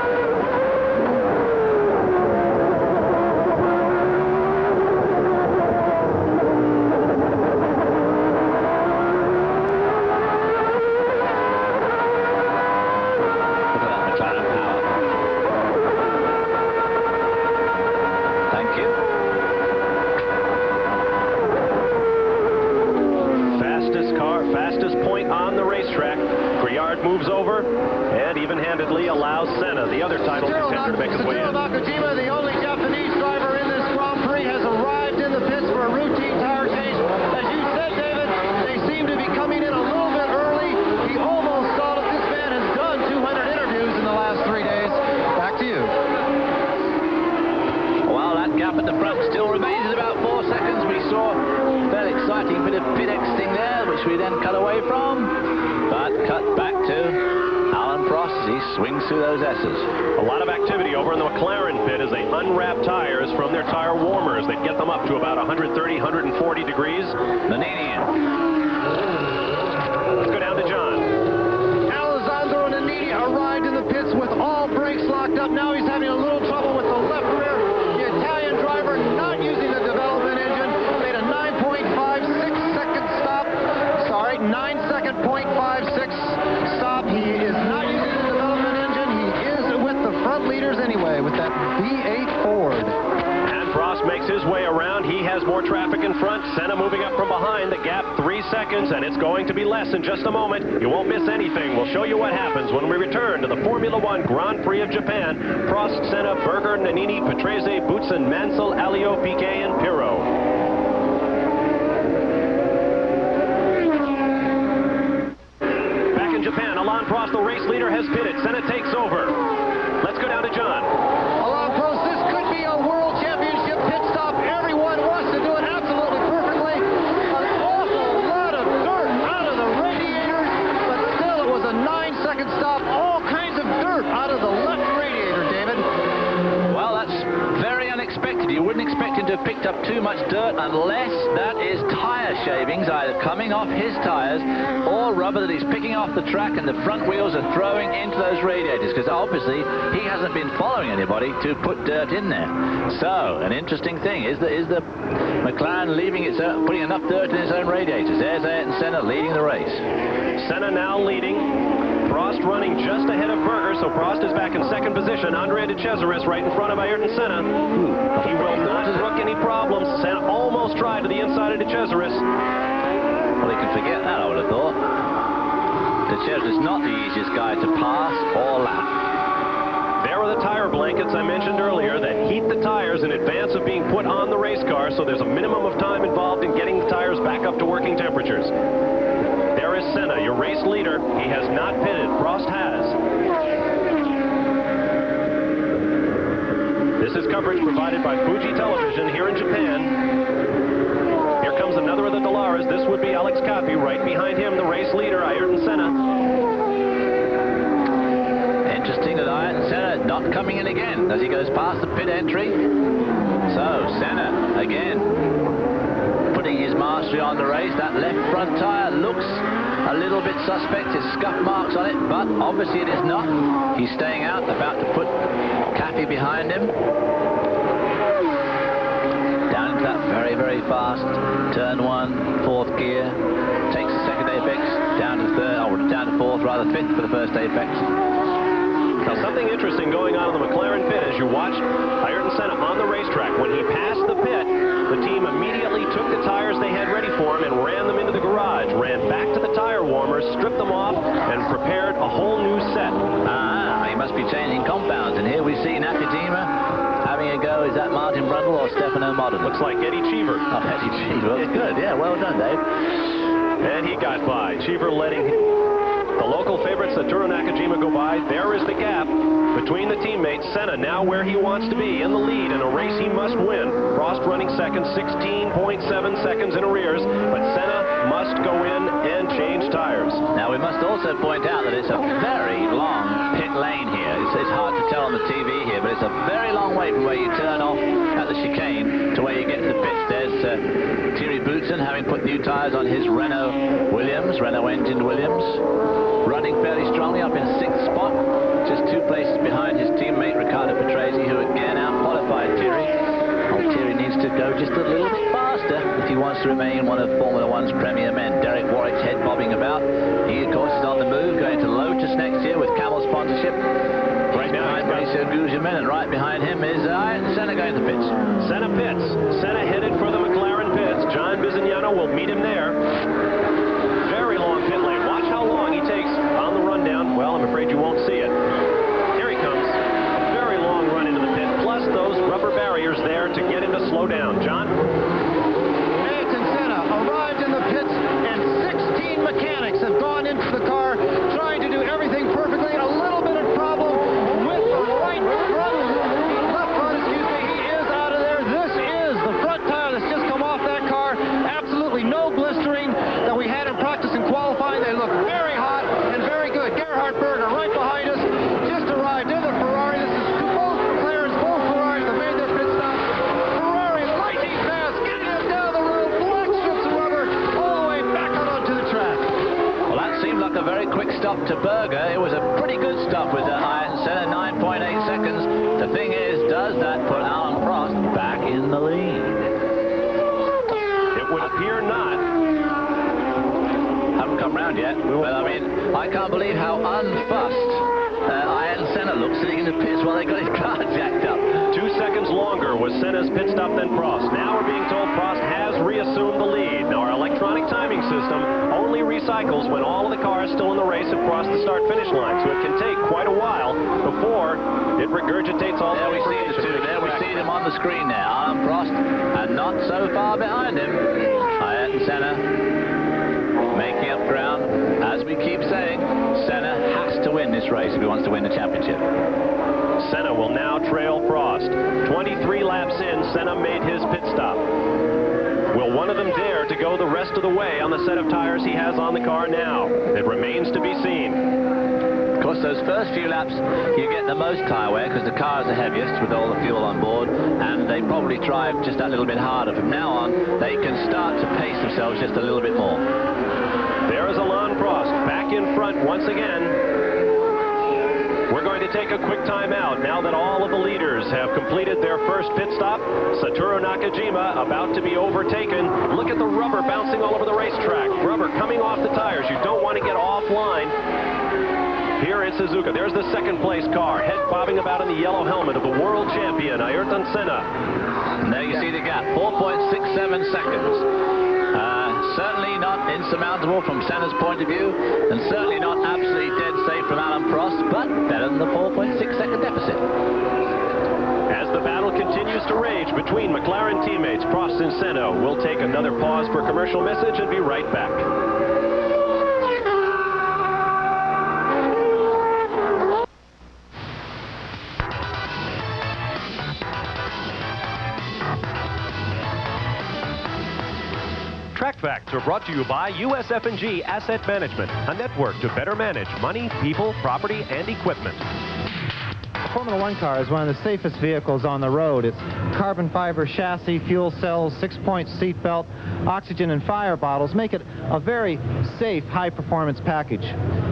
Speaker 2: Moves over and even-handedly allows Senna, the other title contender, to make his way in.
Speaker 4: Nakajima, the only Japanese driver in this Grand Prix, has arrived in the pits for a routine tire change. As you said, David, they seem to be coming in a little bit early. He almost thought it. This man has done 200 interviews in the last 3 days. Back to you.
Speaker 6: Well, that gap at the front still remains at about 4 seconds. We saw a very exciting bit of pit exiting there, which we then cut away from. But cut back to Alain Prost as he swings through those S's.
Speaker 2: A lot of activity over in the McLaren pit as they unwrap tires from their tire warmers. They get them up to about 130, 140 degrees.
Speaker 6: Nannini in.
Speaker 2: Let's go down to John.
Speaker 4: Alessandro Nannini arrived in the pits with all brakes locked up. Now he's having a little trouble with the left rear. The Italian driver not using the development engine made a 9.56-second stop. Sorry, 9-second .56 stop. He is not using the development engine. He is with the front leaders anyway with that V8 Ford.
Speaker 2: And Prost makes his way around. He has more traffic in front. Senna moving up from behind. The gap 3 seconds, and it's going to be less in just a moment. You won't miss anything. We'll show you what happens when we return to the Formula One Grand Prix of Japan. Prost, Senna, Berger, Nannini, Patrese, Boutsen, Mansell, Alliot, Piquet, and Pirro. Japan, Alain Prost, the race leader, has pitted. Senna takes over. Let's go down to John.
Speaker 4: Alain Prost, this could be a world championship pit stop. Everyone wants to do it absolutely perfectly. An awful lot of dirt out of the radiators, but still it was a 9-second stop. All kinds of dirt out of the left radiator, David.
Speaker 6: Well, that's very unexpected. You wouldn't expect him to have picked up too much dirt unless that is tire shavings either coming off his tires or rubber that he's picking off the track and the front wheels are throwing into those radiators, because obviously he hasn't been following anybody to put dirt in there. So an interesting thing is the McLaren putting enough dirt in his own radiators. There's Ayrton Senna leading the race.
Speaker 2: Senna now leading. Prost running just ahead of Berger, so Prost is back in second position. Andrea de Cesaris right in front of Ayrton Senna. He will not brook any problems. Senna almost tried to the inside of de Cesaris.
Speaker 6: Well, he can forget that, I would have thought. De Cesaris is not the easiest guy to pass or lap.
Speaker 2: There are the tire blankets I mentioned earlier that heat the tires in advance of being put on the race car, so there's a minimum of time involved in getting the tires back up to working temperatures. There is Senna, your race leader. He has not pitted. Prost has. This is coverage provided by Fuji Television here in Japan. Here comes another of the Dallaras. This would be Alex Caffi. Right behind him, the race leader, Ayrton Senna.
Speaker 6: Interesting that Ayrton Senna not coming in again as he goes past the pit entry. So Senna again putting his mastery on the race. That left front tyre looks a little bit suspect. There's scuff marks on it, but obviously it is not. He's staying out, about to put Caffi behind him. Down into that very, very fast turn 1, 4th gear. Takes the second apex down to third, or down to 4th, rather 5th for the first apex.
Speaker 2: Now, something interesting going on in the McLaren pit as you watch Ayrton Senna on the racetrack. When he passed the pit, the team immediately took the tires they had ready for him and ran them into the garage, ran back to the tire warmers, stripped them off, and prepared a whole new set.
Speaker 6: He must be changing compounds, and here we see Nakajima having a go. Is that Martin Brundle or Stefano Modena?
Speaker 2: Looks like Eddie Cheever.
Speaker 6: Oh, Eddie Cheever. That's good. Yeah, well done, Dave.
Speaker 2: And he got by. Cheever letting the local favorites, Satoru Nakajima, go by. There is the gap between the teammates. Senna now where he wants to be, in the lead in a race he must win. Prost running second, 16.7 seconds in arrears, but Senna must go in and change tires.
Speaker 6: Now we must also point out that it's a very long pit lane here. It's hard to tell on the TV here, but it's a very long way from where you turn off at the chicane to where you get to the pits. There's Thierry Boutsen having put new tires on his Renault Williams, Renault-engined Williams. Running fairly strongly up in 6th spot, just 2 places behind his teammate Riccardo Patrese, who again out-qualified Thierry. Well, Thierry needs to go just a little bit faster if he wants to remain one of Formula One's premier men. Derek Warwick's head bobbing about. He, of course, is on the move, going to Lotus next year with Camel sponsorship. Right behind Mauricio Guzman, and right behind him is Ayrton Senna going to the pits.
Speaker 2: Senna pits. Senna headed for the McLaren pits. John Bizignano will meet him there. Very long pit lane. Watch how long he takes on the rundown. Well, I'm afraid you won't see it. Here he comes. A very long run into the pit, plus those rubber barriers there to get him to slow down. John?
Speaker 4: Ayrton Senna arrived in the pits, and 16 mechanics have gone into the car trying to do everything perfectly, and a little bit of problem with the right front. Left front, excuse me, he is out of there. This is the front tire that's just come off that car. Absolutely no blistering that we had in practice and qualifying. They look very hot and very good. Gerhard Berger right behind us, just arrived in the Ferrari. This is both McLarens, both Ferraris that made their pit stop. Ferrari lightning fast, getting us down the road, black strips of rubber, all the way back out onto the track.
Speaker 6: Well, that seemed like a very quick stop to Berger. It was a pretty good stop with Ayrton Senna, 9.8 seconds. The thing is, does that put Alan Prost back in the lead?
Speaker 2: It would appear not.
Speaker 6: Haven't come round yet, but I mean, I can't believe how unfussed Ayrton Senna looks sitting in the pits while they got his car jacked up.
Speaker 2: 2 seconds longer was Senna's pit stop than Prost. Now we're being told Prost has reassumed the lead. Now our electronic timing system only recycles when all of the cars still in the race have crossed the start-finish line, so it can take quite a while before it regurgitates all
Speaker 6: There we see the two. There we see them on the screen now. Alan Prost, and not so far behind him, Ayrton Senna making up ground. As we keep saying, Senna has to win this race if he wants to win the championship.
Speaker 2: Senna will now trail Prost. 23 laps in, Senna made his pit stop. Will one of them dare to go the rest of the way on the set of tires he has on the car now? It remains to be seen.
Speaker 6: Of course, those first few laps, you get the most tyre wear because the car is the heaviest with all the fuel on board, and they probably drive just that little bit harder. From now on, they can start to pace themselves just a little bit more.
Speaker 2: There is Alain Prost back in front once again. We're going to take a quick time out now that all of the leaders have completed their first pit stop. Satoru Nakajima about to be overtaken. Look at the rubber bouncing all over the racetrack. Rubber coming off the tires. You don't want to get offline here in Suzuka. There's the second place car, head bobbing about in the yellow helmet of the world champion, Ayrton Senna.
Speaker 6: And there you see the gap, 4.67 seconds. Certainly not insurmountable from Senna's point of view, and certainly not absolutely dead safe from Alan Prost, but better than the 4.6-second deficit.
Speaker 2: As the battle continues to rage between McLaren teammates Prost and Senna, we'll take another pause for commercial message and be right back. Facts are brought to you by USF&G Asset Management, a network to better manage money, people, property, and equipment.
Speaker 4: The Formula One car is one of the safest vehicles on the road. Its carbon fiber chassis, fuel cells, 6-point seat belt, oxygen and fire bottles make it a very safe, high-performance package.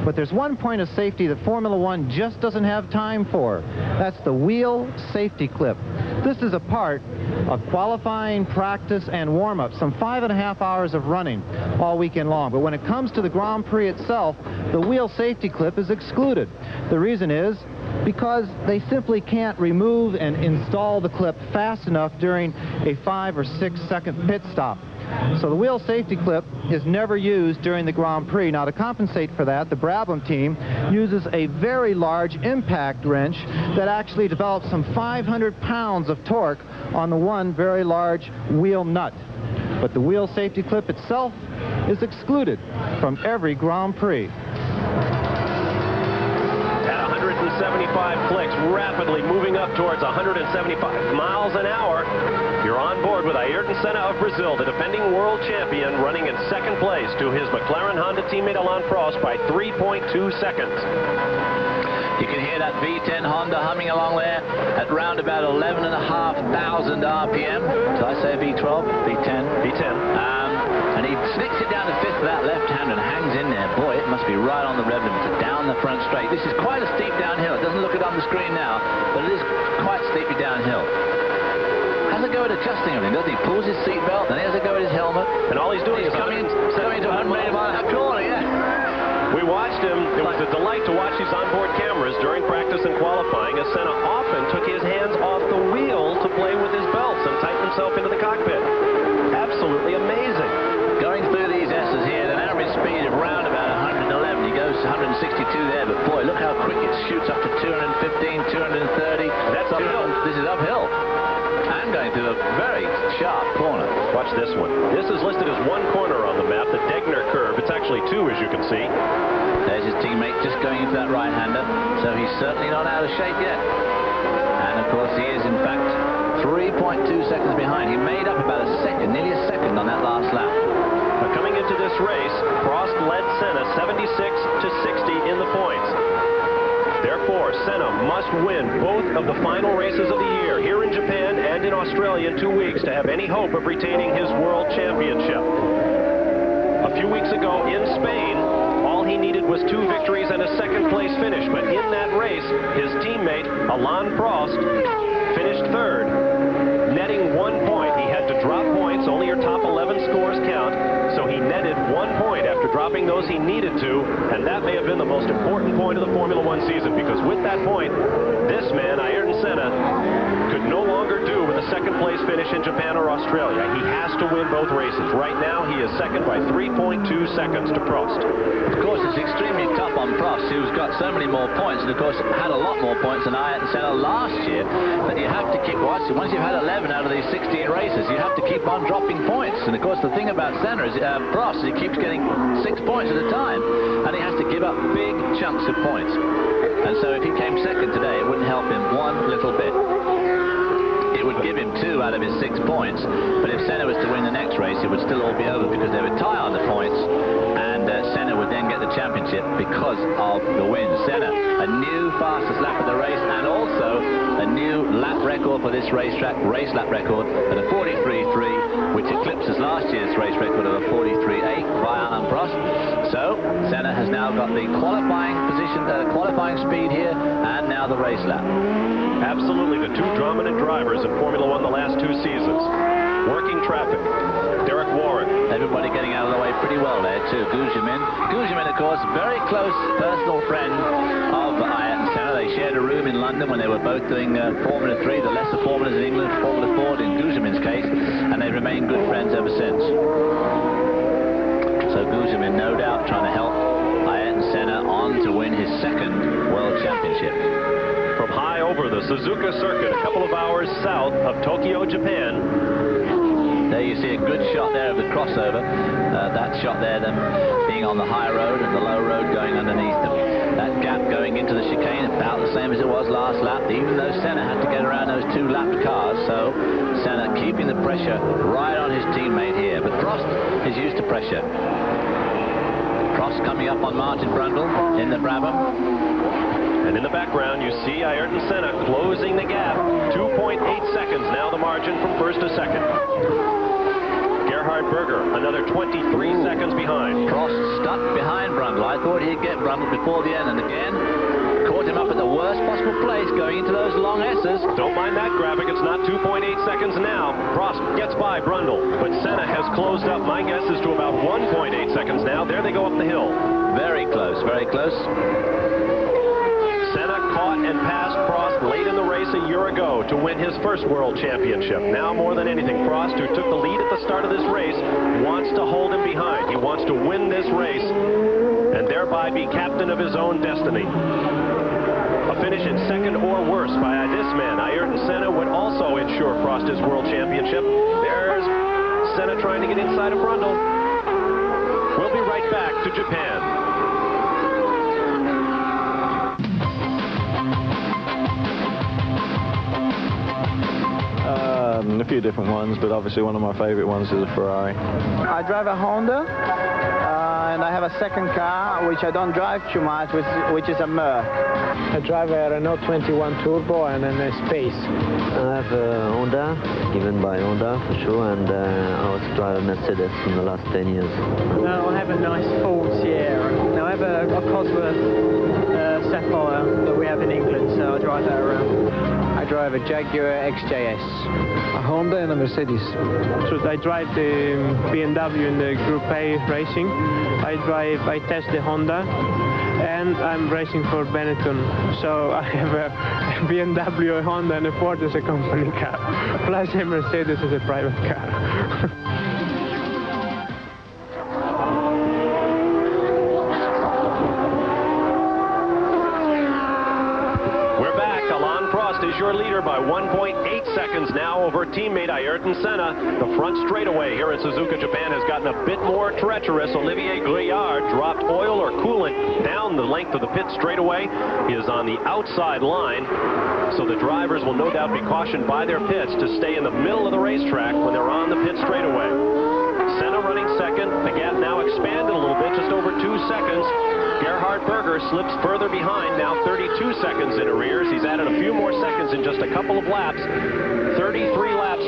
Speaker 4: But there's one point of safety that Formula One just doesn't have time for. That's the wheel safety clip. This is a part of qualifying, practice, and warm-up, some 5.5 hours of running all weekend long. But when it comes to the Grand Prix itself, the wheel safety clip is excluded. The reason is because they simply can't remove and install the clip fast enough during a 5 or 6 second pit stop. So the wheel safety clip is never used during the Grand Prix. Now, to compensate for that, the Brabham team uses a very large impact wrench that actually develops some 500 pounds of torque on the one very large wheel nut. But the wheel safety clip itself is excluded from every Grand Prix.
Speaker 2: 75 clicks, rapidly moving up towards 175 miles an hour. You're on board with Ayrton Senna of Brazil, the defending world champion, running in second place to his McLaren Honda teammate Alain Prost by 3.2 seconds.
Speaker 6: You can hear that V10 Honda humming along there at round about 11,500 RPM. Did I say V12? V10? V10. And he snicks it down the fifth of that left hand and hangs in there. Boy, it must be right on the rev limiter, down the front straight. This is quite a steep downhill. It doesn't look it on the screen now, but it is quite steeply downhill. Has a go at adjusting everything, doesn't he? Pulls his seatbelt, then he has a go at his helmet.
Speaker 2: And all he's doing is
Speaker 6: coming into 100 mile an hour corner, yeah.
Speaker 2: We watched him. It was a delight to watch these onboard cameras during practice and qualifying, as Senna often took his hands off the wheel to play with his belts and tighten himself into the cockpit. Absolutely amazing.
Speaker 6: Going through these S's here at an average speed of around about 111. He goes 162 there, but boy, look how quick it shoots up to 215, 230.
Speaker 2: That's uphill.
Speaker 6: This is uphill. And going through a very sharp corner.
Speaker 2: Watch this one. This is listed as one corner on the map, the Degner curve. It's actually two, as you can see.
Speaker 6: There's his teammate just going into that right-hander, so he's certainly not out of shape yet. And of course he is, in fact, 3.2 seconds behind. He made up about a second, nearly a second on that last lap.
Speaker 2: But coming into this race, Prost led Senna 76 to 60 in the points. Therefore, Senna must win both of the final races of the year, here in Japan and in Australia in 2 weeks, to have any hope of retaining his world championship. A few weeks ago in Spain, all he needed was 2 victories and a second-place finish. But in that race, his teammate, Alain Prost, finished third, netting 1 point. He had to drop points. Only your top 11 scores count. So he netted 1 point after dropping those he needed to, and that may have been the most important point of the Formula One season, because with that point, this man, Ayrton Senna, could no longer do with a second-place finish in Japan or Australia. He has to win both races. Right now, he is second by 3.2 seconds to Prost.
Speaker 6: Of course, it's extremely tough on Prost, who's got so many more points, and of course had a lot more points than Ayrton Senna last year. But you have to keep watching. Once you've had 11 out of these 16 races, you have to keep on dropping points. And of course, the thing about Senna is Prost, he keeps getting 6 points at a time, and he has to give up big chunks of points. And so if he came second today, it wouldn't help him one little bit. It would give him 2 out of his 6 points, but if Senna was to win the next race, it would still all be over because they would tie on the points, and Senna would then get the championship because of the win. Senna, a new fastest lap of the race, and also a new lap record for this racetrack, race lap record at a 43.3, which eclipses last year's race record of a 43.8 by Alain Prost. So Senna has now got the qualifying position, qualifying speed here, and now the race lap.
Speaker 2: Absolutely, the 2 dominant drivers in Formula One the last 2 seasons. Working traffic. Derek Warren.
Speaker 6: Everybody getting out of the way pretty well there too. Gugelmin. Gugelmin, of course, very close personal friend of Ayrton Senna. They shared a room in London when they were both doing Formula 3, the lesser formulas in England, Formula 4 in Gugelmin's case, and they've remained good friends ever since. So Gugelmin, no doubt, trying to help Ayrton Senna on to win his second world championship.
Speaker 2: From high over the Suzuka circuit, a couple of hours south of Tokyo, Japan.
Speaker 6: There you see a good shot there of the crossover. That shot there, them being on the high road and the low road going underneath them. That gap going coming into the chicane, about the same as it was last lap, even though Senna had to get around those two lapped cars. So Senna keeping the pressure right on his teammate here. But Prost is used to pressure. Prost coming up on Martin Brundle in the Brabham.
Speaker 2: And in the background, you see Ayrton Senna closing the gap. 2.8 seconds now the margin from first to second. Gerhard Berger, another 23 seconds behind.
Speaker 6: Prost stuck behind Brundle. I thought he'd get Brundle before the end, and again, caught him up at the worst possible place going into those long S's.
Speaker 2: Don't mind that graphic, it's not 2.8 seconds now. Prost gets by Brundle, but Senna has closed up, my guess is to about 1.8 seconds now. There they go up the hill.
Speaker 6: Very close, very close.
Speaker 2: Senna caught and passed Prost late in the race a year ago to win his first world championship. Now more than anything, Prost, who took the lead at the start of this race, wants to hold him behind. He wants to win this race and thereby be captain of his own destiny. A finish in second or worse by this man, Ayrton Senna, would also ensure Prost his world championship. There's Senna trying to get inside of Brundle. We'll be right back to Japan.
Speaker 5: A few different ones, but obviously one of my favorite ones is a Ferrari.
Speaker 7: I drive a Honda, and I have a second car which I don't drive too much, which is a Merc.
Speaker 8: I drive a Renault 21 Turbo and a Space.
Speaker 3: I have a Honda, given by Honda for sure, and I also drive a Mercedes in the last 10 years.
Speaker 8: No, I have a nice Ford Sierra. Now I have a Cosworth Sapphire that we have in England, so I drive that around.
Speaker 7: I drive a Jaguar XJS.
Speaker 4: A Honda and a Mercedes.
Speaker 8: So I drive the BMW in the Group A racing. I test the Honda, and I'm racing for Benetton. So I have a BMW, a Honda, and a Ford as a company car, plus a Mercedes as a private car.
Speaker 2: Is your leader by 1.8 seconds now over teammate Ayrton Senna. The front straightaway here in Suzuka, Japan has gotten a bit more treacherous. Olivier Grouillard dropped oil or coolant down the length of the pit straightaway. He is on the outside line, so the drivers will no doubt be cautioned by their pits to stay in the middle of the racetrack when they're on the pit straightaway. Senna running second. The gap now expanded a little bit, just over 2 seconds. Gerhard Berger slips further behind, now 32 seconds in arrears. He's added a few more seconds in just a couple of laps. 33 laps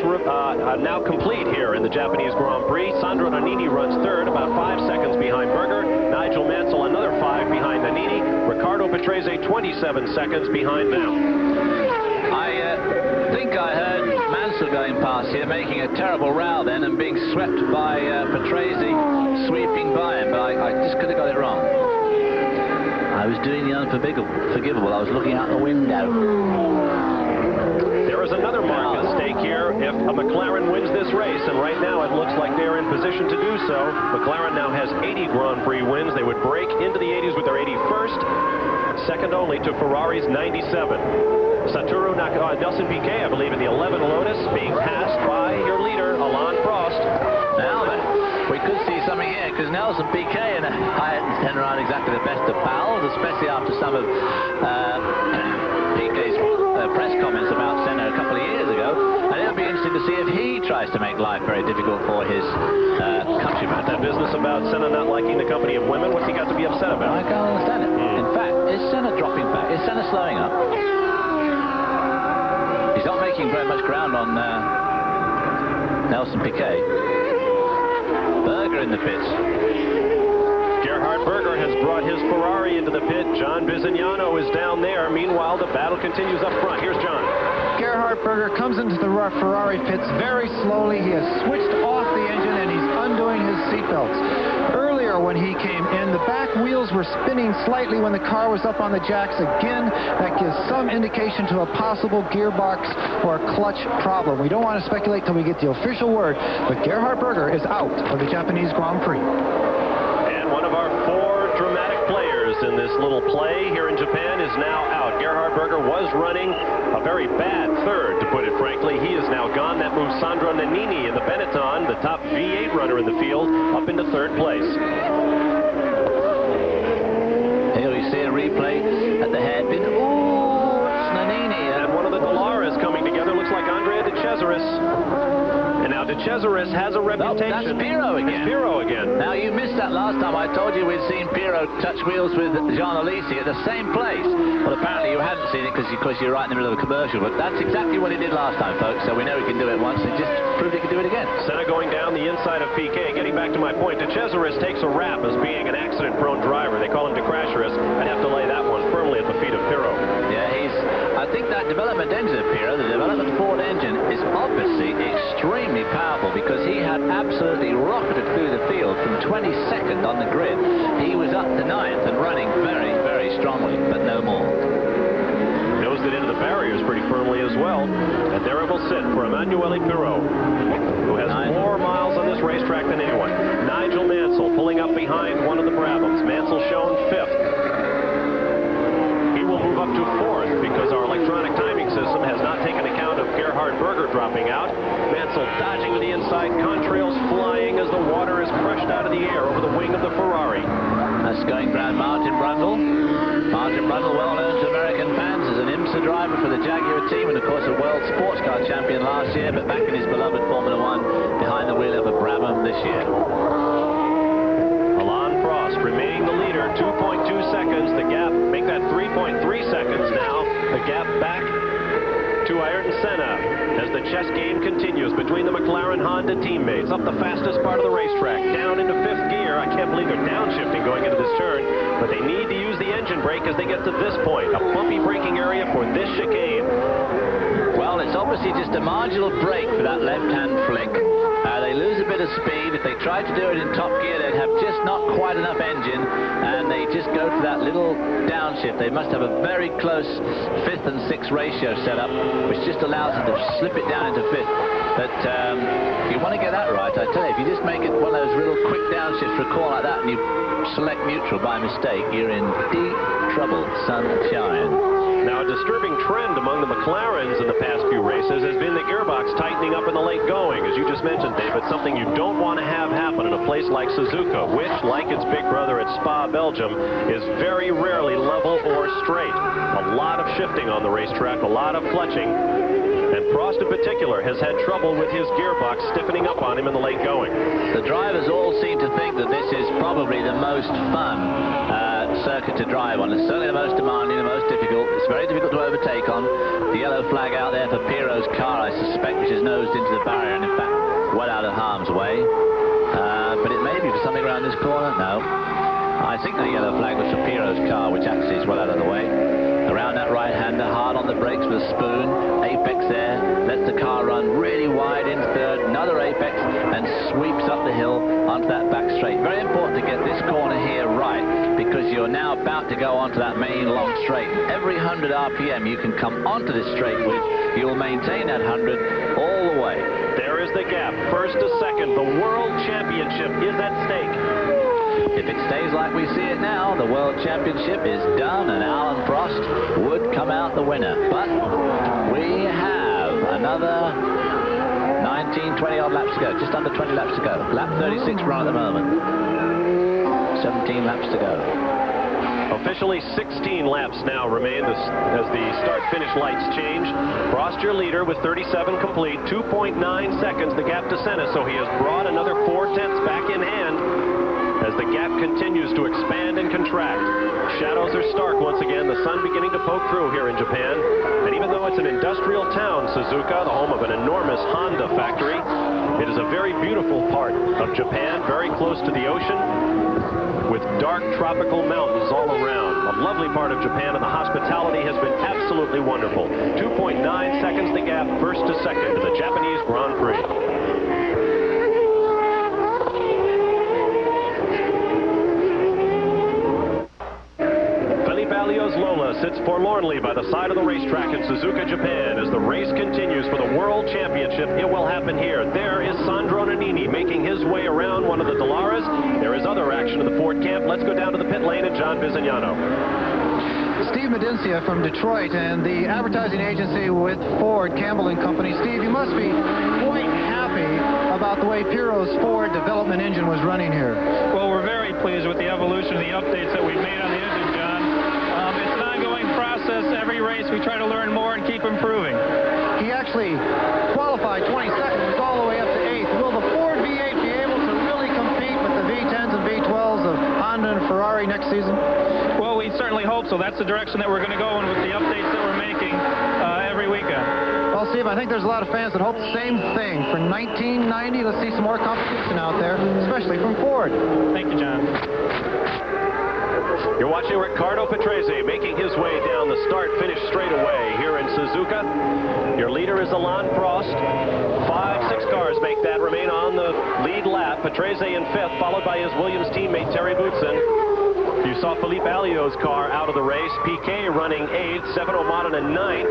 Speaker 2: now complete here in the Japanese Grand Prix. Sandro Nannini runs third, about 5 seconds behind Berger. Nigel Mansell another 5 behind Nannini. Ricardo Patrese 27 seconds behind them.
Speaker 6: I think I heard Mansell going past here, making a terrible row then and being swept by Patrese sweeping by him, but I just could have got it wrong. I was doing the unforgivable. I was looking out the window.
Speaker 2: There is another mark at stake here if a McLaren wins this race, and right now it looks like they're in position to do so. McLaren now has 80 Grand Prix wins. They would break into the 80s with their 81st, second only to Ferrari's 97. Satoru Nelson Piquet, I believe, in the 11 Lotus, being passed by your leader, Alain Prost.
Speaker 6: Now then, we could see something here, because Nelson Piquet and Ayrton Senna aren't exactly the best of pals, especially after some of Piquet's press comments about Senna a couple of years ago. And it'll be interesting to see if he tries to make life very difficult for his countrymen.
Speaker 2: That business about Senna not liking the company of women, what's he got to be upset about?
Speaker 6: I can't understand it. In fact, is Senna dropping back? Is Senna slowing up? He's not making very much ground on Nelson Piquet. Berger in the pits.
Speaker 2: Gerhard Berger has brought his Ferrari into the pit. John Bizignano is down there. Meanwhile, the battle continues up front. Here's John.
Speaker 4: Gerhard Berger comes into the Ferrari pits very slowly. He has switched off the engine and he's undoing his seatbelts. Earlier when he came in, the back wheels were spinning slightly when the car was up on the jacks. Again, that gives some indication to a possible gearbox or clutch problem. We don't want to speculate till we get the official word, but Gerhard Berger is out of the Japanese Grand Prix.
Speaker 2: And one of our 4 dramatic players in this little play here in Japan is now out. Gerhard Berger was running a very bad third, to put it frankly. He is now gone. That moves Sandro Nannini in the Benetton, the top V8 runner in the field, up into 3rd place.
Speaker 6: Here we see a replay at the
Speaker 2: Cesaris. And now De Cesaris has a reputation.
Speaker 6: That's Pirot again.
Speaker 2: It's Pirot again.
Speaker 6: Now, you missed that last time. I told you we'd seen Pirot touch wheels with Jean Alesi at the same place. Well, apparently you hadn't seen it because you're right in the middle of a commercial, but that's exactly what he did last time, folks, so we know he can do it once. He just proved he could do it again.
Speaker 2: Senna going down the inside of Piquet. Getting back to my point, De Cesaris takes a rap as being an accident-prone driver. They call him De Crasherus. I'd have to lay that one firmly at the feet of Pirot.
Speaker 6: Yeah, I think that development engine of Pirot, the development Ford engine, is obviously extremely powerful because he had absolutely rocketed through the field from 22nd on the grid. He was up to 9th and running very, very strongly, but no more.
Speaker 2: Nosed it into the barriers pretty firmly as well. And there it will sit for Emanuele Pirot, who has more miles on this racetrack than anyone. Nigel Mansell pulling up behind one of the Brabhams. Mansell shown 5th. Move up to 4th because our electronic timing system has not taken account of Gerhard Berger dropping out. Mansell dodging to the inside, contrails flying as the water is crushed out of the air over the wing of the Ferrari.
Speaker 6: That's going round Martin Brundle. Martin Brundle, well known to American fans as an IMSA driver for the Jaguar team and of course a world sports car champion last year, but back in his beloved Formula 1 behind the wheel of a Brabham this year.
Speaker 2: Alain Prost remaining the leader, 2.2 seconds. The gap, make that 3.3 seconds now. The gap back to Ayrton Senna as the chess game continues between the McLaren Honda teammates. Up the fastest part of the racetrack, down into 5th gear. I can't believe they're downshifting going into this turn, but they need to use the engine brake as they get to this point. A bumpy braking area for this chicane.
Speaker 6: Well, it's obviously just a marginal brake for that left-hand flick. They lose a bit of speed. If they tried to do it in top gear, they'd have just not quite enough engine, and they just go to that little downshift. They must have a very close 5th and 6th ratio set up, which just allows them to slip it down into 5th. But you want to get that right, I tell you. If you just make it one of those little quick downshifts for a corner like that, and you select neutral by mistake, you're in deep trouble, sunshine.
Speaker 2: Now, a disturbing trend among the McLarens in the past few races has been the gearbox tightening up in the late going. As you just mentioned, David, something you don't want to have happen in a place like Suzuka, which, like its big brother at Spa, Belgium, is very rarely level or straight. A lot of shifting on the racetrack, a lot of clutching. And Prost in particular has had trouble with his gearbox stiffening up on him in the late going.
Speaker 6: The drivers all seem to think that this is probably the most fun circuit to drive on. It's certainly the most demanding, the most difficult. It's very difficult to overtake on. The yellow flag out there for Pirot's car, I suspect, which is nosed into the barrier and in fact well out of harm's way. But it may be for something around this corner. No. I think the yellow flag was for Pirot's car, which actually is well out of the way. Around that right-hander, hard on the brakes with a spoon. Apex there, lets the car run really wide into 3rd. Another apex, and sweeps up the hill onto that back straight. Very important to get this corner here right, because you're now about to go onto that main long straight. Every 100 RPM you can come onto this straight with, you'll maintain that 100 all the way.
Speaker 2: There is the gap, 1st to 2nd. The World Championship is at stake.
Speaker 6: If it stays like we see it now, the World Championship is done and Alain Prost would come out the winner. But we have another 19, 20 odd laps to go, just under 20 laps to go. Lap 36 run at the moment. 17 laps to go.
Speaker 2: Officially 16 laps now remain as the start-finish lights change. Prost your leader with 37 complete, 2.9 seconds the gap to Senna, so he has brought another 4/10 back in hand as the gap continues to expand and contract. Shadows are stark once again, the sun beginning to poke through here in Japan. And even though it's an industrial town, Suzuka, the home of an enormous Honda factory, it is a very beautiful part of Japan, very close to the ocean, with dark tropical mountains all around. A lovely part of Japan, and the hospitality has been absolutely wonderful. 2.9 seconds the gap, 1st to 2nd to the Japanese Grand Prix. Lola sits forlornly by the side of the racetrack in Suzuka, Japan, as the race continues for the World Championship. It will happen here. There is Sandro Nannini making his way around one of the Dallaras. There is other action in the Ford camp. Let's go down to the pit lane and John Bizignano.
Speaker 4: Steve Medincia from Detroit and the advertising agency with Ford, Campbell & Company. Steve, you must be quite happy about the way Pirot's Ford development engine was running here.
Speaker 9: Well, we're very pleased with the evolution of the updates that we've made on the engine, John. It's an ongoing process. Every race we try to learn more and keep improving.
Speaker 4: He actually qualified Ferrari next season?
Speaker 9: Well, we certainly hope so. That's the direction that we're going to go in with the updates that we're making every weekend.
Speaker 4: Well, Steve, I think there's a lot of fans that hope the same thing. For 1990, let's see some more competition out there, especially from Ford.
Speaker 9: Thank you, John.
Speaker 2: You're watching Riccardo Patrese making his way down the start-finish straightaway here in Suzuka. Your leader is Alain Prost. 5-6 cars make that remain on the lead lap. Patrese in 5th, followed by his Williams teammate Terry Boutsen. You saw Philippe Alliot's car out of the race. Piquet running 8th, Stefano Modena 9th.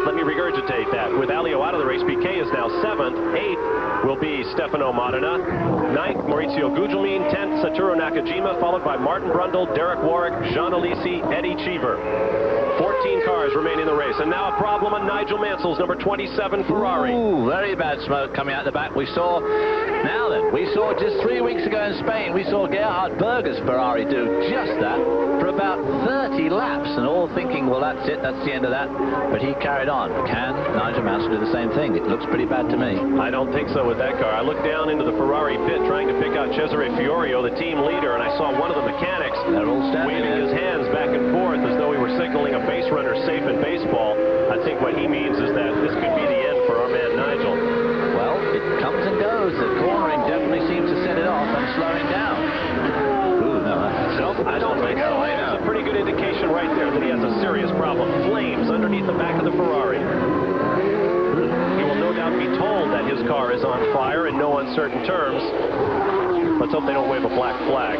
Speaker 2: Let me regurgitate that. With Alliot out of the race, Piquet is now 7th. 8th will be Stefano Modena. 9th, Maurizio Gugelmin. 10th, Satoru Nakajima, followed by Martin Brundle, Derek Warwick, Jean Alesi, Eddie Cheever. 14 cars remain in the race. And now a problem on Nigel Mansell's number 27 Ferrari.
Speaker 6: Ooh, very bad smoke coming out the back. We saw just 3 weeks ago in Spain, we saw Gerhard Berger's Ferrari do just that for about 30 laps, and all thinking, well, that's it, that's the end of that. But he carried on. Can Nigel Mansell do the same thing? It looks pretty bad to me.
Speaker 2: I don't think so with that car. I looked down into the Ferrari pit trying to pick out Cesare Fiorio, the team leader, and I saw one of the mechanics waving his hands back and forth as though he were signaling a base runner safe in baseball. I think what he means is that this could be the end for our man Nigel.
Speaker 6: Well, it comes and goes. The cornering definitely seems to set it off and slowing down. Ooh, no,
Speaker 2: I don't think so. It's a pretty good indication right there that he has a serious problem. Flames underneath the back of the Ferrari. He will no doubt be told that his car is on fire in no uncertain terms. Let's hope they don't wave a black flag.